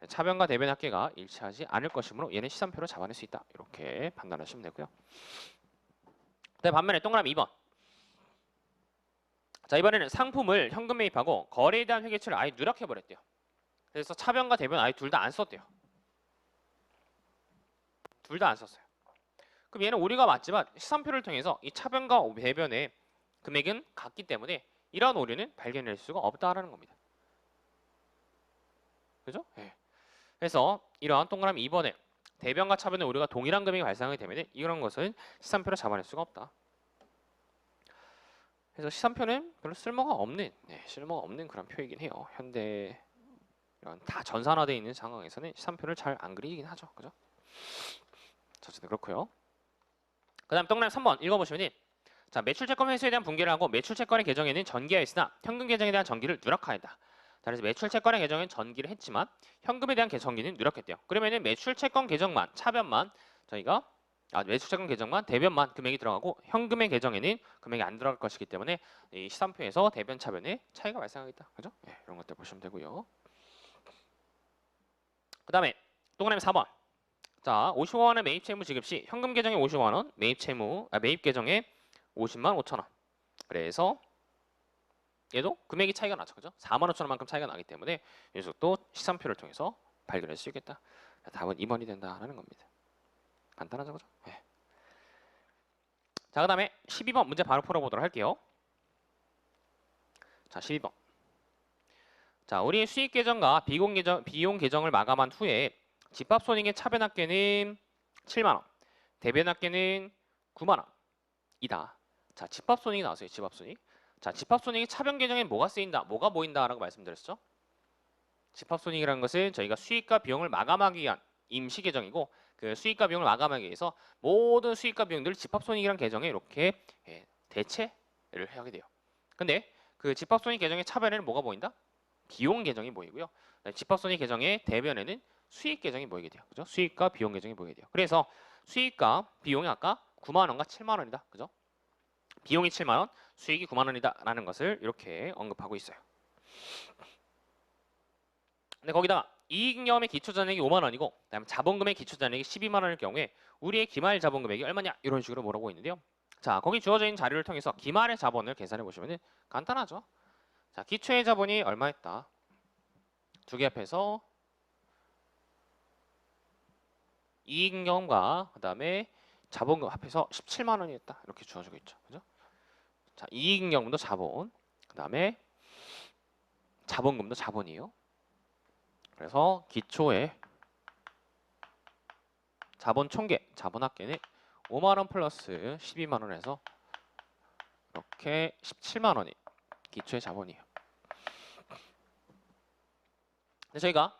차변과 대변 합계가 일치하지 않을 것이므로 얘는 시산표로 잡아낼 수 있다. 이렇게 판단하시면 되고요. 네, 반면에 동그라미 2번. 자, 이번에는 상품을 현금 매입하고 거래에 대한 회계처를 아예 누락해 버렸대요. 그래서 차변과 대변 아예 둘 다 안 썼대요. 둘 다 안 썼어요. 그럼 얘는 오류가 맞지만 시산표를 통해서 이 차변과 배변의 금액은 같기 때문에 이러한 오류는 발견할 수가 없다라는 겁니다. 그죠? 예. 그래서 이러한 동그라미 2번에 대변과 차변의 오류가 동일한 금액이 발생하게 되면 이런 것은 시산표로 잡아낼 수가 없다. 그래서 시산표는 별로 쓸모가 없는 그런 표이긴 해요. 현대 이런 다 전산화되어 있는 상황에서는 시산표를 잘 안 그리긴 하죠. 그죠? 어쨌든 그렇고요. 그 다음 동그라미 3번 읽어보시면 자, 매출채권 회수에 대한 분기를 하고 매출채권의 계정에는 전기가 있으나 현금 계정에 대한 전기를 누락하였다. 자, 그래서 매출채권의 계정엔 전기를 했지만 현금에 대한 전기는 누락했대요. 그러면은 매출채권 계정만 차변만 저희가 매출채권 계정만 대변만 금액이 들어가고 현금의 계정에는 금액이 안 들어갈 것이기 때문에 이 시산표에서 대변 차변의 차이가 발생하겠다. 그죠? 네, 이런 것들 보시면 되고요. 그 다음에 동그라미 4번. 자, 50만 원의 매입 채무 지급 시 현금 계정에 50만 원, 매입 계정에 50만 5천 원. 그래서 얘도 금액이 차이가 나죠. 그죠? 4만 5천 원만큼 차이가 나기 때문에 이 녀석도 시산표를 통해서 발견할 수 있겠다. 답은 2번이 된다라는 겁니다. 간단하죠, 그죠? 네. 자, 그 다음에 12번 문제 바로 풀어보도록 할게요. 자, 12번. 자, 우리의 수익 계정과 비용 계정을 마감한 후에 집합손익의 차변합계는 7만 원, 대변합계는 9만 원이다. 자, 집합손익이 나왔어요. 집합손익. 자, 집합손익이 차변 계정에 뭐가 쓰인다, 뭐가 보인다라고 말씀드렸죠. 집합손익이라는 것은 저희가 수익과 비용을 마감하기 위한 임시 계정이고 그 수익과 비용을 마감하기 위해서 모든 수익과 비용들을 집합손익이라는 계정에 이렇게 대체를 하게 돼요. 근데 그 집합손익 계정의 차변에는 뭐가 보인다? 비용 계정이 보이고요. 집합손익 계정의 대변에는 수익 계정이 보이게 돼요. 그죠? 수익과 비용 계정이 보이게 돼요. 그래서 수익과 비용이 아까 9만 원과 7만 원이다. 그죠? 비용이 7만 원, 수익이 9만 원이다라는 것을 이렇게 언급하고 있어요. 근데 거기다가 이익잉여금의 기초잔액이 5만 원이고 그다음에 자본금의 기초잔액이 12만 원일 경우에 우리의 기말 자본금액이 얼마냐 이런 식으로 물어보고 있는데요. 자, 거기 주어져 있는 자료를 통해서 기말의 자본을 계산해 보시면 간단하죠. 자, 기초의 자본이 얼마였다? 두 개 합해서 이익잉여금과 그다음에 자본금 합해서 17만 원이었다. 이렇게 주어지고 있죠. 그죠? 자, 이익잉여금도 자본, 그다음에 자본금도 자본이에요. 그래서 기초의 자본 총계, 자본 합계는 5만 원 플러스 12만 원에서 이렇게 17만 원이 기초의 자본이에요. 근데 저희가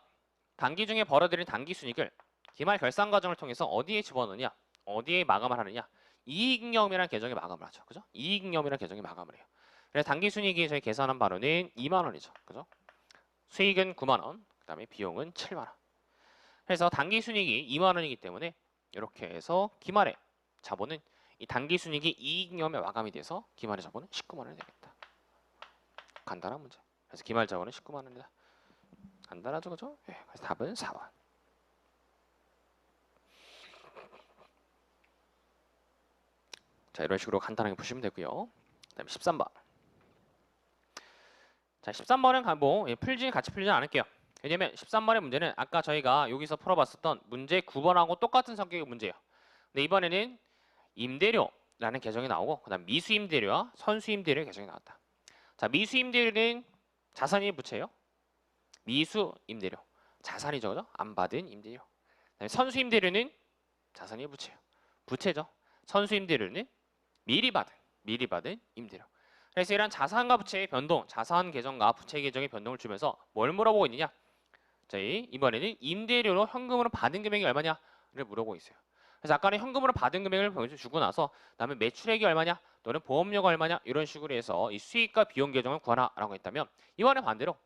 단기 중에 벌어들인 단기 순익을 기말 결산 과정을 통해서 어디에 집어넣느냐, 어디에 마감을 하느냐, 이익잉여금이라는 계정에 마감을 하죠. 그죠? 이익잉여금이라는 계정에 마감을 해요. 그래서 단기 순익이 저희 계산한 바로는 2만 원이죠. 그죠? 수익은 9만 원, 그다음에 비용은 7만 원. 그래서 단기 순익이 2만 원이기 때문에 이렇게 해서 기말의 자본은 이 단기 순익이 이익잉여금에 마감이 돼서 기말의 자본은 19만 원이 되겠다. 간단한 문제. 그래서 기말 자본은 19만 원이다. 간단하죠, 그죠? 네, 그래서 답은 4번. 자, 이런 식으로 간단하게 보시면 되고요. 그다음에 13번. 자, 13번은 같이 풀지는 않을게요. 왜냐면 13번의 문제는 아까 저희가 여기서 풀어봤었던 문제 9번하고 똑같은 성격의 문제예요. 근데 이번에는 임대료라는 계정이 나오고 그다음 미수임대료와 선수임대료의 계정이 나왔다. 자, 미수임대료는 자산이 부채예요. 미수임대료 자산이죠, 그죠? 안 받은 임대료. 그다음에 선수임대료는 자산이 부채예요. 부채죠. 선수임대료는 미리 받은 임대료. 그래서 이런 자산과 부채의 변동, 자산 계정과 부채 계정의 변동을 주면서 뭘 물어보고 있느냐? 저희 이번에는 임대료로 현금으로 받은 금액이 얼마냐를 물어보고 있어요. 그래서 아까는 현금으로 받은 금액을 주고 나서 그다음에 매출액이 얼마냐, 또는 보험료가 얼마냐 이런 식으로 해서 이 수익과 비용 계정을 구하라라고 했다면 이번에 반대로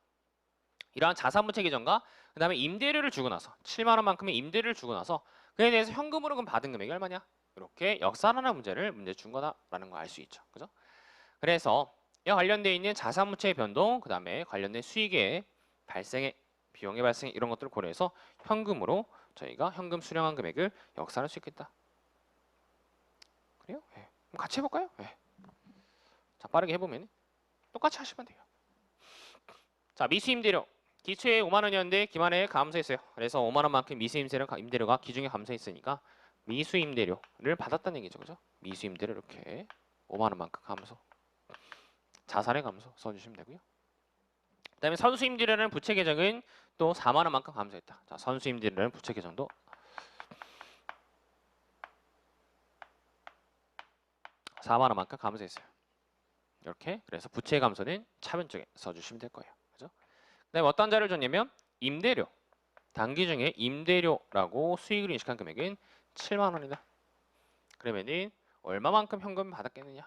이러한 자산 부채 계정과 그다음에 임대료를 주고 나서 7만 원만큼의 임대료를 주고 나서 그에 대해서 현금으로 받은 금액이 얼마냐? 이렇게 역산하는 문제 준 거다라는 거 알 수 있죠. 그죠? 그래서 이와 관련되어 있는 자산 부채의 변동, 그 다음에 관련된 수익의 발생의 비용의 발생 이런 것들을 고려해서 현금으로 저희가 현금 수령한 금액을 역산할 수 있겠다. 그래요? 네. 그럼 같이 해볼까요? 네. 자, 빠르게 해보면 똑같이 하시면 돼요. 자, 미수임대료 기초에 5만 원이었는데 기말에 감소했어요. 그래서 5만 원만큼 미수임대료가 기중에 감소했으니까 미수 임대료를 받았다는 얘기죠. 그죠? 미수 임대료 이렇게 5만 원만큼 감소. 자산의 감소 써주시면 되고요. 그다음에 선수 임대료라는 부채 계정은 또 4만 원만큼 감소했다. 자, 선수 임대료라는 부채 계정도 4만 원만큼 감소했어요. 이렇게 그래서 부채 감소는 차변 쪽에 써주시면 될 거예요. 그죠? 그다음에 어떤 자료를 줬냐면 임대료. 단기 중에 임대료라고 수익을 인식한 금액은 7만 원이다. 그러면은 얼마만큼 현금 받았겠느냐?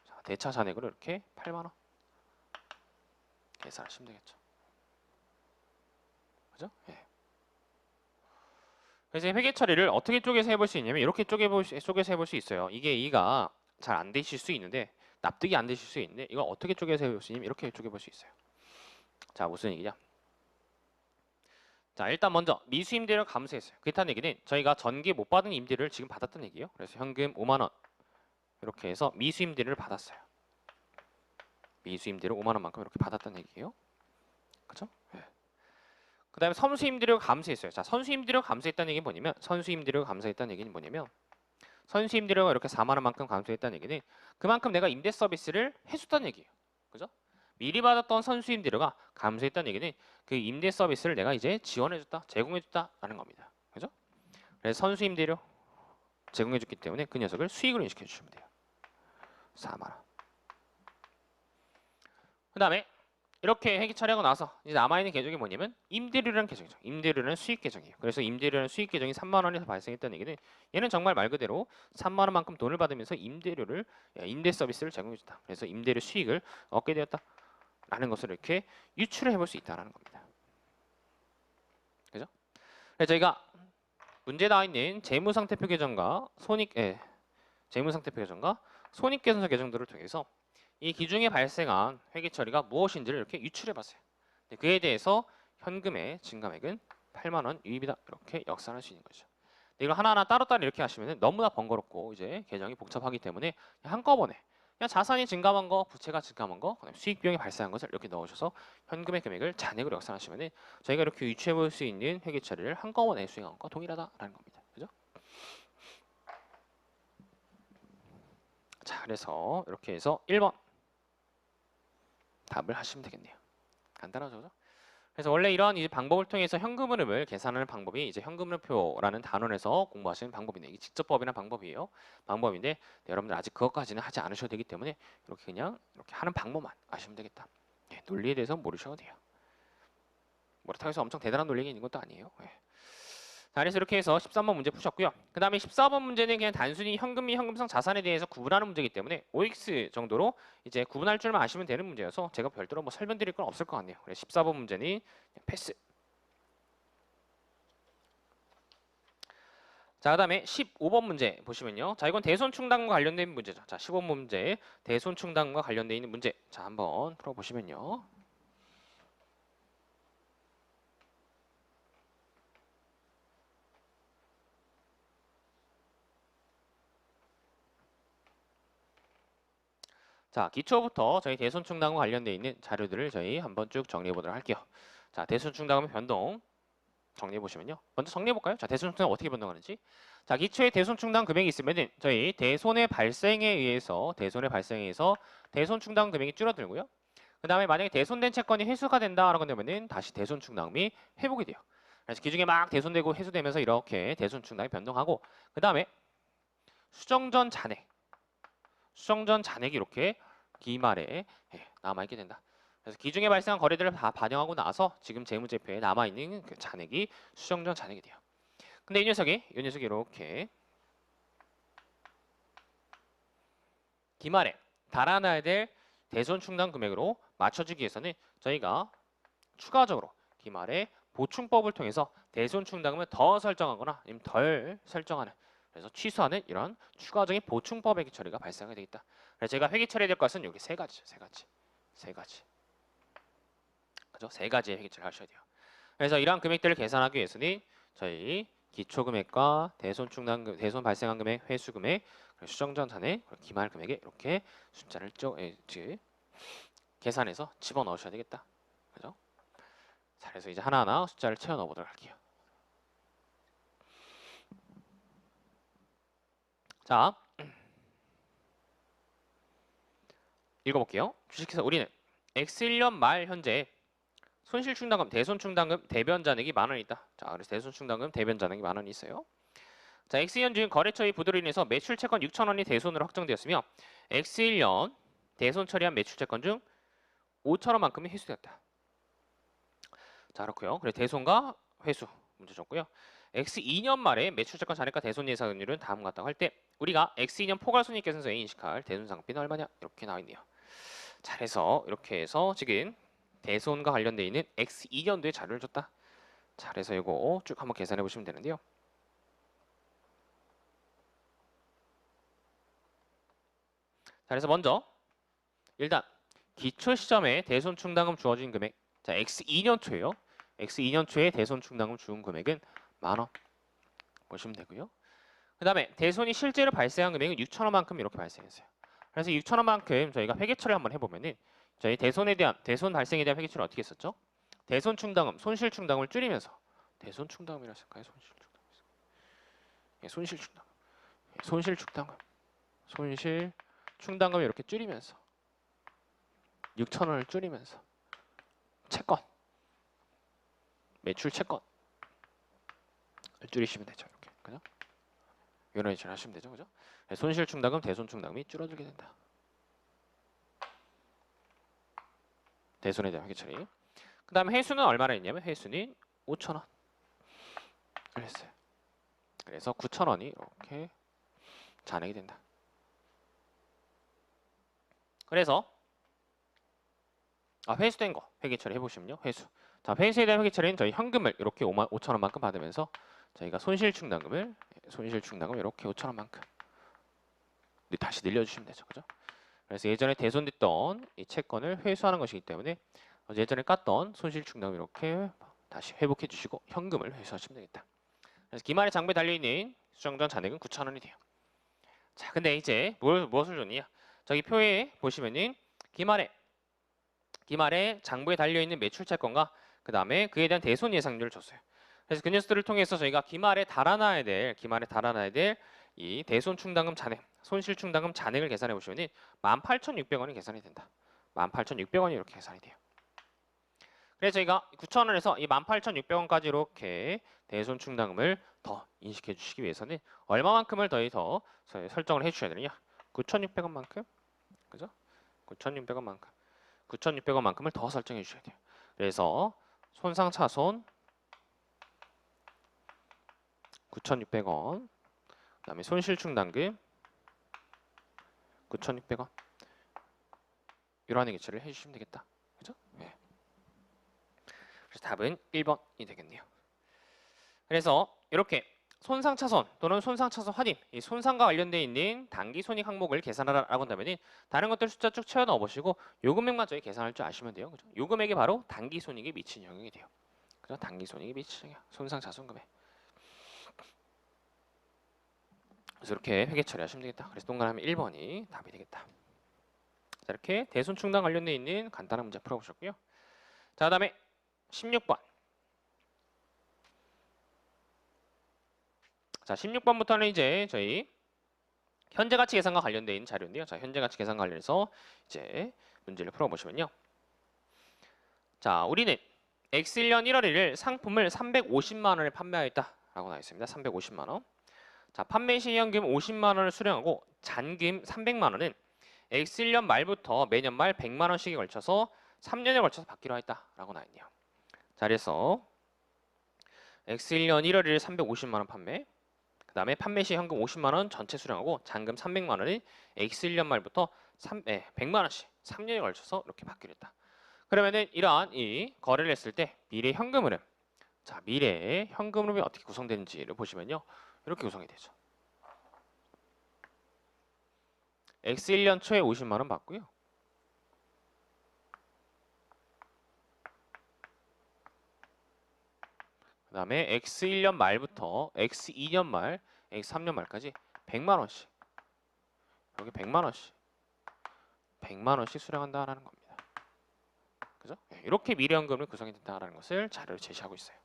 자, 대차 잔액으로 이렇게 8만 원 계산하시면 되겠죠. 그죠? 예. 그래서 회계 처리를 어떻게 쪼개서 해볼 수 있냐면 이렇게 쪼개서 해볼 수 있어요. 이게 이해가 잘 안 되실 수 있는데 납득이 안 되실 수 있는데 이거 어떻게 쪼개서 해볼 수 있냐면 이렇게 쪼개볼 수 있어요. 자, 무슨 얘기냐? 자, 일단 먼저 미수 임대료 감소했어요. 그렇다는 얘기는 저희가 전기 못 받은 임대료를 지금 받았다는 얘기예요. 그래서 현금 5만 원 이렇게 해서 미수 임대료를 받았어요. 미수 임대료 5만 원만큼 이렇게 받았다는 얘기예요. 그렇죠? 네. 그다음에 선수 임대료가 감소했어요. 자, 선수 임대료가 감소했다는 얘기는 뭐냐면 선수 임대료가 감소했다는 얘기는 뭐냐면 선수 임대료가 이렇게 4만 원만큼 감소했다는 얘기는 그만큼 내가 임대 서비스를 해줬다는 얘기예요. 그죠? 미리 받았던 선수 임대료가 감소했다는 얘기는 그 임대 서비스를 내가 이제 지원해줬다, 제공해줬다라는 겁니다. 그죠? 그래서 선수 임대료 제공해줬기 때문에 그 녀석을 수익으로 인식해 주시면 돼요. 4만 원. 그 다음에 이렇게 회계 처리하고 나서 이제 남아있는 계정이 뭐냐면 임대료라는 계정이죠. 임대료라는 수익 계정이에요. 그래서 임대료라는 수익 계정이 3만 원에서 발생했다는 얘기는 얘는 정말 말 그대로 3만 원만큼 돈을 받으면서 임대료를 임대 서비스를 제공해줬다. 그래서 임대료 수익을 얻게 되었다라는 것을 이렇게 유추를 해볼 수 있다라는 겁니다. 그죠? 그래서 저희가 문제에 나와 있는 재무상태표 계정과 재무상태표 계정과 손익계산서 계정들을 통해서 이 기중에 발생한 회계 처리가 무엇인지를 이렇게 유출해 봤어요. 그에 대해서 현금의 증감액은 8만 원 유입이다. 이렇게 역산할 수 있는 거죠. 이걸 하나하나 따로따로 이렇게 하시면 너무나 번거롭고 이제 계정이 복잡하기 때문에 한꺼번에 그냥 자산이 증감한 거, 부채가 증감한 거, 그다음에 수익 비용이 발생한 것을 이렇게 넣으셔서 현금의 금액을 잔액으로 역산하시면 저희가 이렇게 유추해 볼 수 있는 회계 처리를 한꺼번에 수행한 것과 동일하다라는 겁니다. 그죠? 자, 그래서 이렇게 해서 1번 답을 하시면 되겠네요. 간단하죠, 그죠? 그래서 원래 이러한 이제 방법을 통해서 현금 흐름을 계산하는 방법이 이제 현금 흐름표라는 단원에서 공부하시는 방법이네. 이게 직접법이나 방법이에요. 방법인데 여러분들 아직 그것까지는 하지 않으셔도 되기 때문에 이렇게 그냥 이렇게 하는 방법만 아시면 되겠다. 예, 논리에 대해서 모르셔도 돼요. 그렇다고 해서 엄청 대단한 논리가 있는 것도 아니에요. 예. 자, 그래서 이렇게 해서 13번 문제 푸셨고요. 그 다음에 14번 문제는 그냥 단순히 현금 및 현금성 자산에 대해서 구분하는 문제이기 때문에 OX 정도로 이제 구분할 줄만 아시면 되는 문제여서 제가 별도로 뭐 설명드릴 건 없을 것 같네요. 그래서 14번 문제는 그냥 패스. 자, 그 다음에 15번 문제 보시면요. 자, 이건 대손충당과 관련된 문제죠. 자, 15번 문제 대손충당과 관련된 있는 문제. 자, 한번 풀어보시면요. 자, 기초부터 저희 대손충당과 관련되어 있는 자료들을 저희 한번 쭉 정리해 보도록 할게요. 자, 대손충당은 변동 정리해 보시면요. 먼저 정리해 볼까요? 자, 대손충당 어떻게 변동하는지. 자, 기초에 대손충당 금액이 있으면은 저희 대손의 발생에 의해서 대손충당 금액이 줄어들고요. 그 다음에 만약에 대손된 채권이 회수가 된다라고 되면은 다시 대손충당이 회복이 돼요. 그래서 기중에 막 대손되고 회수되면서 이렇게 대손충당이 변동하고 그 다음에 수정전 잔액이 이렇게 기말에 남아있게 된다. 그래서 기중에 발생한 거래들을 다 반영하고 나서 지금 재무제표에 남아있는 그 잔액이 수정전 잔액이 돼요. 근데 이 녀석이 이렇게 기말에 달아나야 될 대손충당 금액으로 맞춰주기 위해서는 저희가 추가적으로 기말에 보충법을 통해서 대손충당금을 더 설정하거나 아니면 덜 설정하는 그래서 취소하는 이런 추가적인 보충법 회계 처리가 발생하게 되겠다. 그래서 제가 회계 처리해야 될 것은 여기 세 가지죠. 세 가지. 그죠? 세 가지의 회계 처리를 하셔야 돼요. 그래서 이러한 금액들을 계산하기 위해서는 저희 기초금액과 대손 발생한 금액, 회수금액, 수정전 잔액, 기말 금액에 이렇게 숫자를 계산해서 집어넣으셔야 되겠다. 그죠? 자, 그래서 이제 하나하나 숫자를 채워 넣어보도록 할게요. 자, 읽어볼게요. 주식회사 우리는 X1년 말 현재 손실충당금, 대손충당금, 대변잔액이 10,000원 있다. 자, 그래서 대손충당금, 대변잔액이 10,000원이 있어요. 자, X2년 중 거래처의 부도로 인해서 매출 채권 6,000원이 대손으로 확정되었으며 X1년 대손 처리한 매출 채권 중 5,000원만큼이 회수되었다. 자, 그렇고요. 그래 대손과 회수 문제 줬고요. X2년 말에 매출 채권 잔액과 대손 예상률은 다음과 같다고 할 때 우리가 X2년 포괄손익 계산서에 인식할 대손 상비는 얼마냐? 이렇게 나와 있네요. 자, 그래서 이렇게 해서 지금 대손과 관련되어 있는 X2년도의 자료를 줬다. 자, 그래서 이거 쭉 한번 계산해 보시면 되는데요. 자, 그래서 먼저 일단 기초 시점에 대손 충당금 주어진 금액. 자, X2년 초에요. X2년 초에 대손 충당금 주은 금액은 10,000원 보시면 되고요. 그 다음에 대손이 실제로 발생한 금액은 6,000원만큼 이렇게 발생했어요. 그래서 6,000원만큼 저희가 회계처리 한번 해보면은 저희 대손 발생에 대한 회계처리 어떻게 했었죠? 대손 충당금, 손실 충당금을 줄이면서 대손 충당금이라 할까요? 손실 충당금, 손실 충당금, 손실 충당금을 이렇게 줄이면서 6,000원을 줄이면서 채권, 매출 채권을 줄이시면 되죠. 이렇게 그죠? 이런 식으로 하시면 되죠, 그죠? 손실 충당금, 대손 충당금이 줄어들게 된다. 대손에 대한 회계처리. 그 다음에 회수는 얼마나 있냐면 회수는 5,000원 했어요. 그래서 9,000원이 이렇게 잔액이 된다. 그래서 회수된 거 회계처리 해보시면요. 회수. 자, 회수에 대한 회계처리는 저희 현금을 이렇게 5,000원만큼 받으면서 저희가 손실 충당금을 이렇게 5,000원만큼 다시 늘려주시면 되죠, 그죠? 그래서 예전에 대손됐던 이 채권을 회수하는 것이기 때문에 예전에 깠던 손실 충당금 이렇게 다시 회복해 주시고 현금을 회수하시면 되겠다. 그래서 기말에 장부에 달려있는 수정전 잔액은 9,000원이 돼요. 자, 근데 이제 무엇을 줬냐? 저기 표에 보시면은 기말에 장부에 달려있는 매출 채권과 그 다음에 그에 대한 대손 예상률을 줬어요. 그래서 그 녀석들을 통해서 저희가 기말에 달아놔야 될 이 대손 충당금 잔액, 손실 충당금 잔액을 계산해 보시면은 18,600원이 계산이 된다. 18,600원이 이렇게 계산이 돼요. 그래서 저희가 9,000원에서 이 18,600원까지 이렇게 대손 충당금을 더 인식해 주시기 위해서는 얼마만큼을 더 설정을 해 주셔야 되느냐? 9,600원만큼, 그죠? 9,600원만큼을 더 설정해 주셔야 돼요. 그래서 손상차손 9,600원, 그다음에 손실충당금 9,600원 이러한 회계처리를 해주시면 되겠다. 그죠? 네. 그래서 답은 1번이 되겠네요. 그래서 이렇게 손상차손 또는 손상차손 환입, 이 손상과 관련되어 있는 단기손익 항목을 계산하라고 한다면 다른 것들 숫자 쭉 채워 넣어보시고 요 금액만 저희 계산할 줄 아시면 돼요. 그죠? 요 금액이 바로 단기손익에 미치는 영향이 돼요. 그죠? 단기손익에 미치는 영향, 손상차손 금액. 그래서 이렇게 회계 처리하시면 되겠다. 그래서 동그라미 1번이 답이 되겠다. 자, 이렇게 대손 충당 관련되어 있는 간단한 문제 풀어보셨고요. 자, 그다음에 16번. 자, 16번부터는 이제 저희 현재 가치 계산과 관련되어 있는 자료인데요. 자, 현재 가치 계산 관련해서 이제 문제를 풀어보시면요. 자, 우리는 X1년 1월 1일 상품을 350만 원에 판매하였다라고 나와 있습니다. 350만 원. 자, 판매 시 현금 50만 원을 수령하고 잔금 300만 원은 X1년 말부터 매년 말 100만 원씩에 걸쳐서 3년에 걸쳐서 받기로 했다라고 나와 있네요. 자, 그래서 X1년 1월 1일 350만 원 판매, 그 다음에 판매 시 현금 50만 원 전체 수령하고 잔금 300만 원을 X1년 말부터 100만 원씩 3년에 걸쳐서 이렇게 받기로 했다. 그러면은 이러한 이 거래를 했을 때 미래 현금 흐름, 자, 미래의 현금 흐름이 어떻게 구성되는지를 보시면요. 이렇게 구성이 되죠. X1년 초에 50만 원 받고요. 그 다음에 X1년 말부터 X2년 말, X3년 말까지 100만 원씩. 여기 100만 원씩. 100만 원씩 수령한다라는 겁니다. 그죠? 이렇게 미래현금을 구성이 된다라는 것을 자료를 제시하고 있어요.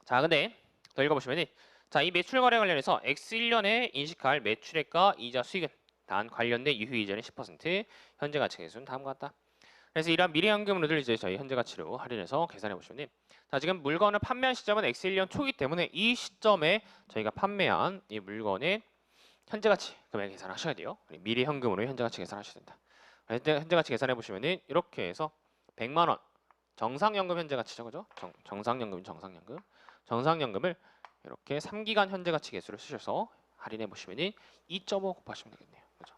자, 근데 더 읽어보시면 자, 이 매출 거래 관련해서 X1년에 인식할 매출액과 이자 수익은 단 관련된 유효이자는 10%, 현재 가치 계수는 다음과 같다. 그래서 이러한 미래 현금으로들 이제 저희 현재 가치로 할인해서 계산해 보시면, 자, 지금 물건을 판매한 시점은 X1년 초기 때문에 이 시점에 저희가 판매한 이 물건의 현재 가치 금액 계산하셔야 돼요. 미래 현금으로 현재 가치 계산하셔야 된다. 현재 가치 계산해 보시면은 이렇게 해서 100만 원 정상연금 현재 가치죠, 그죠? 정상연금 정상연금. 정상연금을 이렇게 3기간 현재 가치 계수를 쓰셔서 할인해 보시면은 2.5 곱하시면 되겠네요. 그죠?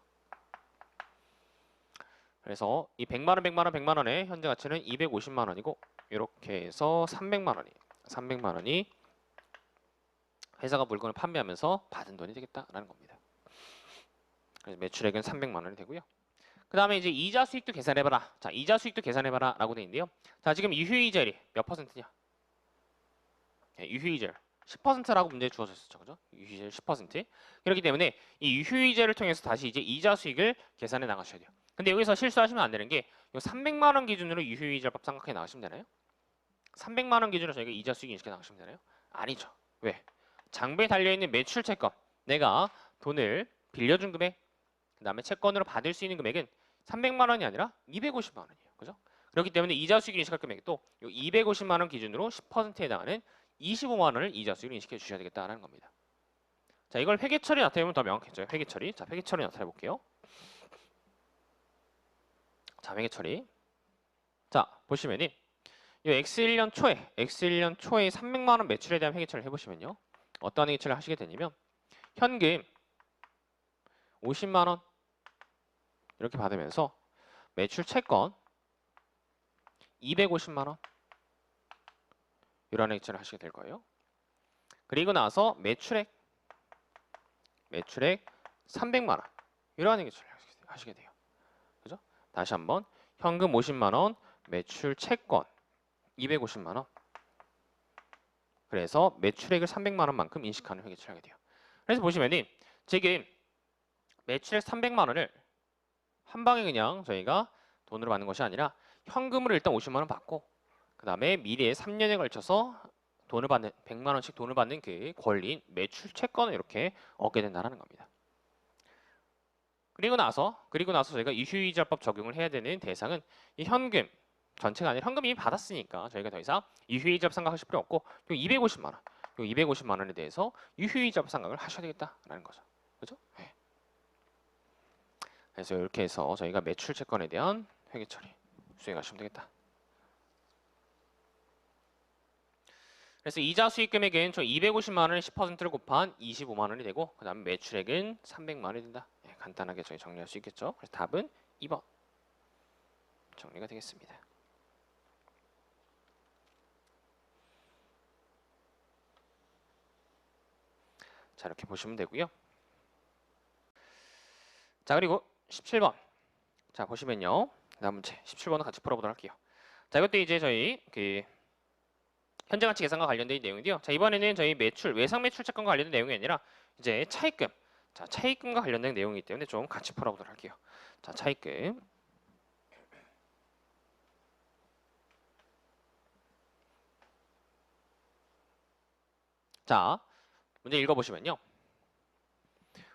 그래서 이 100만 원, 100만 원, 100만 원의 현재 가치는 250만 원이고 이렇게 해서 300만 원이 회사가 물건을 판매하면서 받은 돈이 되겠다라는 겁니다. 그래서 매출액은 300만 원이 되고요. 그 다음에 이제 이자 수익도 계산해봐라. 자, 이자 수익도 계산해봐라 라고 되어 있는데요. 자, 지금 유효이자율이 몇 퍼센트냐? 네, 유효이자율 10%라고 문제에 주어졌었죠. 그죠? 유효이자율 10%. 그렇기 때문에 이 유효이자를 통해서 다시 이제 이자 수익을 계산해 나가셔야 돼요. 근데 여기서 실수하시면 안 되는 게 이 300만 원 기준으로 유효이자값 생각해 나가시면 되나요? 300만 원 기준으로 저희가 이자 수익 인식해 나가시면 되나요? 아니죠. 왜? 장부에 달려있는 매출 채권, 내가 돈을 빌려준 금액, 그 다음에 채권으로 받을 수 있는 금액은 300만 원이 아니라 250만 원이에요. 그죠? 그렇기 때문에 이자 수익 인식할 금액이 또 250만 원 기준으로 10%에 해당하는 25만 원을 이자 수익을 인식해 주셔야 되겠다라는 겁니다. 자, 이걸 회계 처리 나타내면 더 명확해져요. 회계 처리. 자, 회계 처리 나타내 볼게요. 자, 회계 처리. 자, 보시면은 이 X1년 초에 300만 원 매출에 대한 회계 처리를 해 보시면요. 어떤 회계 처리를 하시게 되냐면 현금 50만 원 이렇게 받으면서 매출 채권 250만 원 이런 액체를 하시게 될 거예요. 그리고 나서 매출액 300만 원 이러한 액체를 하시게 돼요. 그죠? 다시 한번 현금 50만 원, 매출 채권 250만 원. 그래서 매출액을 300만 원만큼 인식하는 회계처리를 하게 돼요. 그래서 보시면은 지금 매출액 300만 원을 한 방에 그냥 저희가 돈으로 받는 것이 아니라 현금으로 일단 50만 원 받고 그 다음에 미래에 3년에 걸쳐서 돈을 받는 100만 원씩 돈을 받는 그 권리인 매출 채권을 이렇게 얻게 된다는 겁니다. 그리고 나서 저희가 유효이자법 적용을 해야 되는 대상은 이 현금 전체가 아니라 현금 이미 받았으니까 저희가 더 이상 유효이자법 생각하실 필요 없고 요 250만 원, 요 250만 원에 대해서 유효이자법 생각을 하셔야 되겠다라는 거죠. 그죠? 네. 그래서 이렇게 해서 저희가 매출 채권에 대한 회계 처리 수행하시면 되겠다. 그래서 이자 수익 금액은 저 250만 원에 10%를 곱한 25만 원이 되고 그 다음에 매출액은 300만 원이 된다. 네, 간단하게 저희 정리할 수 있겠죠. 그래서 답은 2번 정리가 되겠습니다. 자, 이렇게 보시면 되고요. 자, 그리고 17번. 자, 보시면요. 다음 문제 17번은 같이 풀어보도록 할게요. 자, 이것도 이제 저희 그 현재 가치 계산과 관련된 내용인데요. 자, 이번에는 저희 매출, 외상 매출 채권과 관련된 내용이 아니라 이제 차입금. 자, 차입금과 관련된 내용이기 때문에 좀 같이 풀어보도록 할게요. 자, 차입금. 자, 문제 읽어보시면요.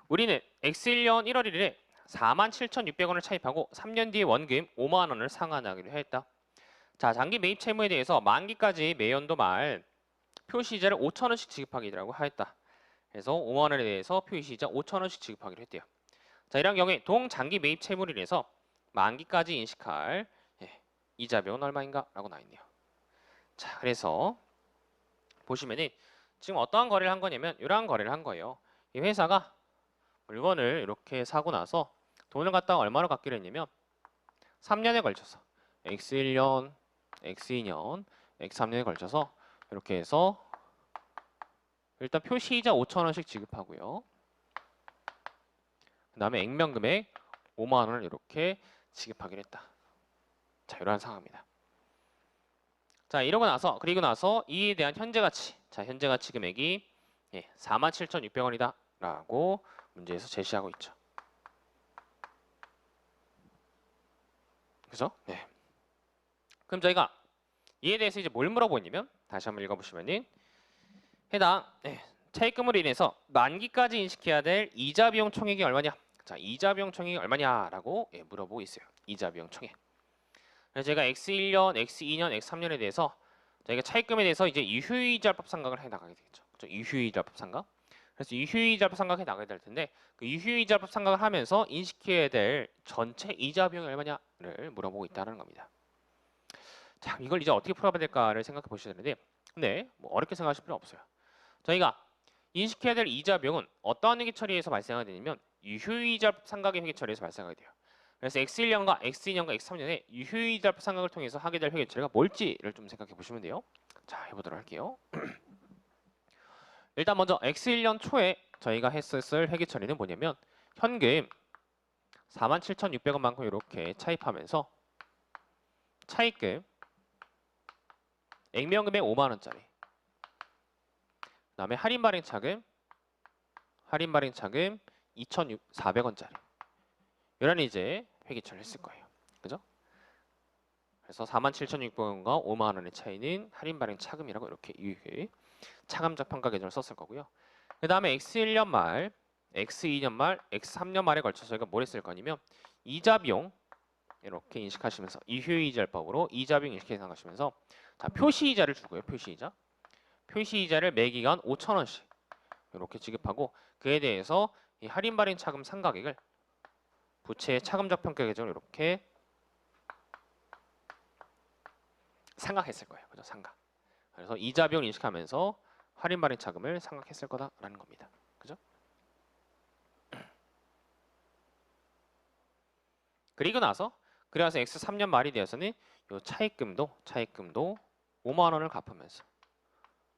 우리는 X1년 1월 1일에 47,600원을 차입하고 3년 뒤에 원금 5만 원을 상환하기로 했다. 자, 장기 매입 채무에 대해서 만기까지 매연도 말 표시이자를 5,000원씩 지급하기로 하였다. 그래서 5만 원에 대해서 표시이자 5,000원씩 지급하기로 했대요. 자, 이런 경우에 동장기 매입 채무를 인해서 만기까지 인식할 이자 비용은 얼마인가? 라고 나와 있네요. 자, 그래서 보시면은 지금 어떠한 거래를 한 거냐면 이러한 거래를 한 거예요. 이 회사가 물건을 이렇게 사고 나서 돈을 갖다가 얼마로 갚기로 했냐면 3년에 걸쳐서 X1년, X2년, X3년에 걸쳐서 이렇게 해서 일단 표시이자 5,000원씩 지급하고요. 그 다음에 액면금액 5만 원을 이렇게 지급하기로 했다. 자, 이러한 상황입니다. 자, 그리고 나서 이에 대한 현재 가치. 자, 현재 가치 금액이 47,600원이다 라고 문제에서 제시하고 있죠. 그죠? 네. 그럼 저희가 이에 대해서 이제 뭘 물어보냐면 다시 한번 읽어보시면은 해당 차입금으로 인해서 만기까지 인식해야 될 이자 비용 총액이 얼마냐? 자, 이자 비용 총액이 얼마냐라고 물어보고 있어요. 이자 비용 총액. 그래서 제가 X1년, X2년, X3년에 대해서 저희가 차입금에 대해서 이제 이후이자법 상각을 해 나가게 되겠죠. 그렇죠? 이후이자법 상각. 그래서 이후이자법 상각해 나가게 될 텐데 그 이후이자법 상각을 하면서 인식해야 될 전체 이자 비용이 얼마냐를 물어보고 있다는 겁니다. 자, 이걸 이제 어떻게 풀어봐야 될까를 생각해 보셔야 되는데 근데 뭐 어렵게 생각하실 필요 없어요. 저희가 인식해야 될 이자 비용은 어떠한 회계 처리에서 발생하게 되냐면 유효이자 상각의 회계 처리에서 발생하게 돼요. 그래서 X1년과 X2년과 X3년에 유효이자 상각을 통해서 하게 될 회계 처리가 뭘지를 좀 생각해 보시면 돼요. 자, 해보도록 할게요. 일단 먼저 X1년 초에 저희가 했었을 회계 처리는 뭐냐면 현금 47,600원만큼 이렇게 차입하면서 차입금 액면금액 5만 원짜리 그다음에 할인 발행 차금 2,400원짜리 이런 이제 회계처리를 했을 거예요. 그죠? 그래서 47,600원과 5만 원의 차이는 할인 발행 차금이라고 이렇게 차감적 평가 계정을 썼을 거고요. 그 다음에 X1년 말, X2년 말, X3년 말에 걸쳐서 저희가 뭘 했을 거냐면 이자 비용 이렇게 인식하시면서 이효이자법으로 이자 비용 인식해 생각하시면서 자, 표시이자를 주고요. 표시이자를 매기간 5,000원씩 이렇게 지급하고 그에 대해서 이 할인 발행 차금 상각액을 부채의 차감적 평가 계정을 이렇게 상각했을 거예요. 그죠? 상각. 그래서 이자 비용 인식하면서 할인 발행 차금을 상각했을 거다라는 겁니다. 그죠? 그리고 나서 X3년 말이 되어서는 요 차입금도 5만 원을 갚으면서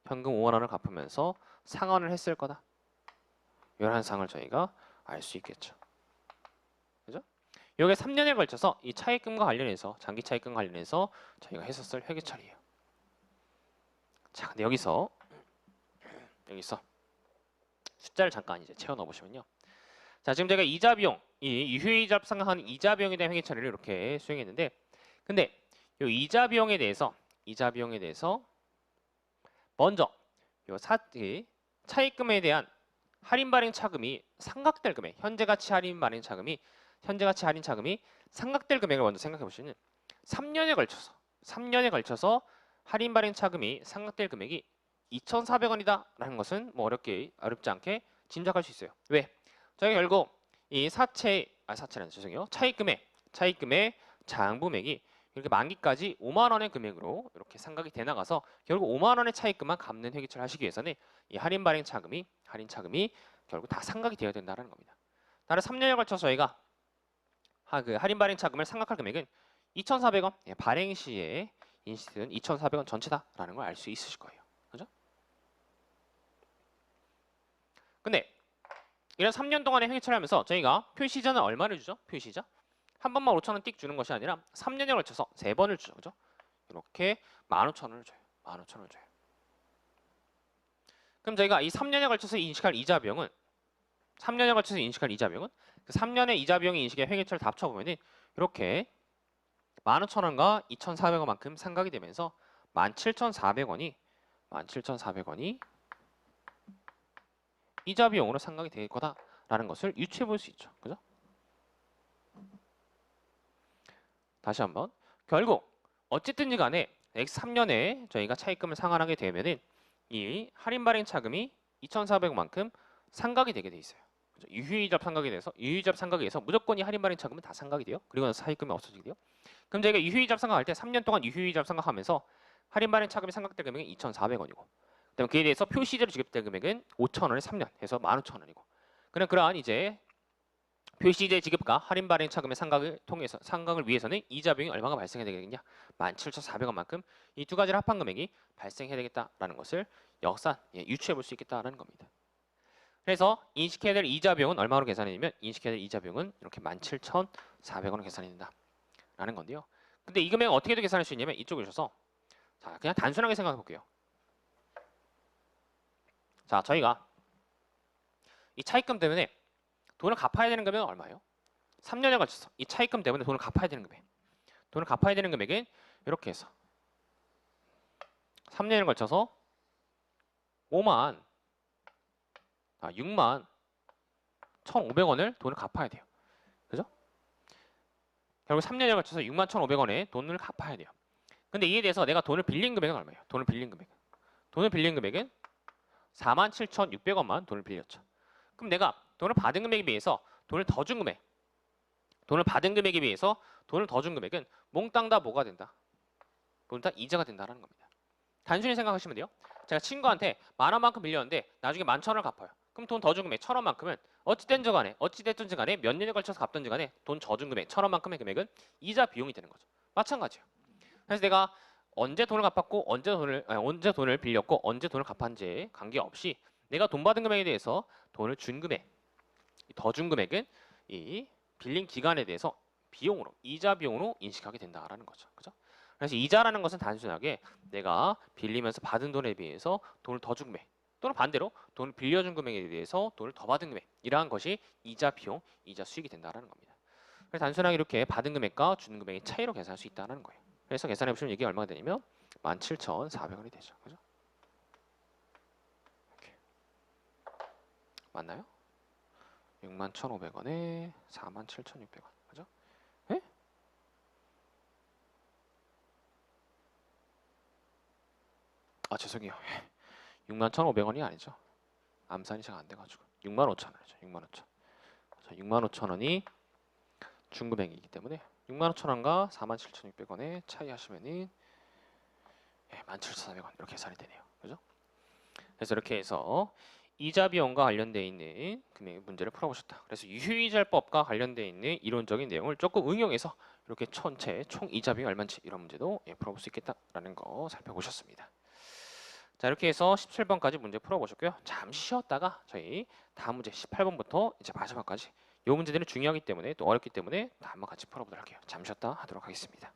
현금 5만 원을 갚으면서 상환을 했을 거다. 이런 상을 저희가 알 수 있겠죠. 그죠? 요게 3년에 걸쳐서 이 차입금과 관련해서 장기 차입금과 관련해서 저희가 했었을 회계 처리예요. 자, 근데 여기서 숫자를 잠깐 이제 채워 넣어 보시면요. 자, 지금 제가 이자 비용, 이 유효이자 상각하는 이자 비용에 대한 회계 처리를 이렇게 수행했는데 근데 요 이자 비용에 대해서 먼저 요 차입금에 대한 할인 발행 차금이 상각될 금액, 현재 가치 할인 차금이 상각될 금액을 먼저 생각해 보시면 3년에 걸쳐서 할인 발행 차금이 상각될 금액이 2,400원이다라는 것은 뭐 어렵지 않게 짐작할 수 있어요. 왜? 저희가 결국 이 차입금의 장부액이 이렇게 만기까지 5만 원의 금액으로 이렇게 상각이 돼 나가서 결국 5만 원의 차입금만 갚는 회계처리를 하시기 위해서는 이 할인 차금이 결국 다 상각이 되어야 된다는 겁니다. 따라 3년에 걸쳐서 저희가 그 할인 발행 차금을 상각할 금액은 2,400원 발행 시에 인식된 2,400원 전체다라는 걸 알 수 있으실 거예요. 그죠? 근데 이런 3년 동안의 회계 처리하면서 저희가 표시이자는 얼마를 주죠? 표시이자 한 번만 5,000원 띡 주는 것이 아니라 3년에 걸쳐서 3번을 주죠. 그죠? 이렇게 15,000원을 줘요. 15,000원을 줘요. 그럼 저희가 이 3년에 걸쳐서 인식할 이자 비용은 그 3년의 이자 비용의 인식의 회계처리를 다 합쳐보면 이렇게 15,000원과 2,400원만큼 상각이 되면서 17,400원이 이자 비용으로 상각이 될 거다라는 것을 유추해 볼 수 있죠. 그죠? 다시 한번 결국 어쨌든지 간에 X3년에 저희가 차입금을 상환하게 되면은 이 할인 발행 차금이 2,400원만큼 상각이 되게 돼 있어요. 그죠? 유효이자 상각에서 무조건 이 할인 발행 차금은 다 상각이 돼요. 그리고 나서 차입금이 없어지게 돼요. 그럼 저희가 유효이자 상각할 때 3년 동안 유효이자 상각하면서 할인 발행 차금이 상각될 금액은 2,400원이고 그다음에 그에 대해서 표시이자로 지급될 금액은 5,000원에 3년 해서 15,000원이고 그러한 이제 표시이자 지급과 할인 발행 차금의 상각을 위해서는 이자 비용이 얼마가 발생해야 되겠냐? 17,400원만큼 이 두 가지를 합한 금액이 발생해야 되겠다라는 것을 유추해 볼 수 있겠다라는 겁니다. 그래서 인식해야 될 이자 비용은 얼마로 계산해지면 인식해야 될 이자 비용은 이렇게 17,400원으로 계산이 된다라는 건데요. 근데 이 금액은 어떻게 계산할 수 있냐면 이쪽에 오셔서 자, 그냥 단순하게 생각해 볼게요. 자, 저희가 이 차입금 때문에 돈을 갚아야 되는 금액은 얼마예요? 3년에 걸쳐서 이 차입금 때문에 돈을 갚아야 되는 금액은 이렇게 해서 3년에 걸쳐서 5만 6만 1,500원을 돈을 갚아야 돼요. 그죠? 결국 3년에 걸쳐서 6만 1,500원의 돈을 갚아야 돼요. 근데 이에 대해서 내가 돈을 빌린 금액은 얼마예요? 돈을 빌린 금액은 47,600원만 돈을 빌렸죠. 그럼 내가 돈을 받은 금액에 비해서 돈을 더 준 금액, 돈을 받은 금액에 비해서 돈을 더 준 금액은 몽땅 다 뭐가 된다? 몽땅 이자가 된다는 겁니다. 단순히 생각하시면 돼요. 제가 친구한테 10,000원만큼 빌렸는데 나중에 11,000원을 갚아요. 그럼 돈 더 준 금액 1,000원만큼은 어찌됐든지 간에 몇 년에 걸쳐서 갚든지 간에 돈 더 준 금액 1,000원만큼의 금액은 이자 비용이 되는 거죠. 마찬가지예요. 그래서 내가 언제 돈을 갚았고 언제 돈을 빌렸고 언제 돈을 갚았는지에 관계없이 내가 돈 받은 금액에 대해서 돈을 준 금액, 더 준 금액은 이 빌린 기간에 대해서 비용으로 이자 비용으로 인식하게 된다라는 거죠. 그죠? 그래서 이자라는 것은 단순하게 내가 빌리면서 받은 돈에 비해서 돈을 더 준 금액 또는 반대로 돈을 빌려준 금액에 대해서 돈을 더 받은 금액 이러한 것이 이자 비용, 이자 수익이 된다라는 겁니다. 그래서 단순하게 이렇게 받은 금액과 주는 금액의 차이로 계산할 수 있다는 거예요. 그래서 계산해 보시면 이게 얼마가 되냐면 17,400원이 되죠. 그죠? 이렇게. 맞나요? 61,500원에 47,600원. 그죠? 예? 죄송해요. 61,500원이 아니죠. 암산이 잘 안 돼가지고 65,000원이죠. 65,000원. 65,000원이 중금액이기 때문에 65,000원과 47,600원의 차이 하시면은 17,400원 이렇게 계산이 되네요. 그죠? 그래서 이렇게 해서 이자 비용과 관련되어 있는 금액 문제를 풀어보셨다. 그래서 유효이자법과 관련되어 있는 이론적인 내용을 조금 응용해서 이렇게 전체 총 이자 비용이 얼마인지 이런 문제도 풀어볼 수 있겠다라는 거 살펴보셨습니다. 자, 이렇게 해서 17번까지 문제 풀어보셨고요. 잠시 쉬었다가 저희 다음 문제 18번부터 이제 마지막까지 이 문제들은 중요하기 때문에 또 어렵기 때문에 한번 같이 풀어보도록 할게요. 잠시 쉬었다 하도록 하겠습니다.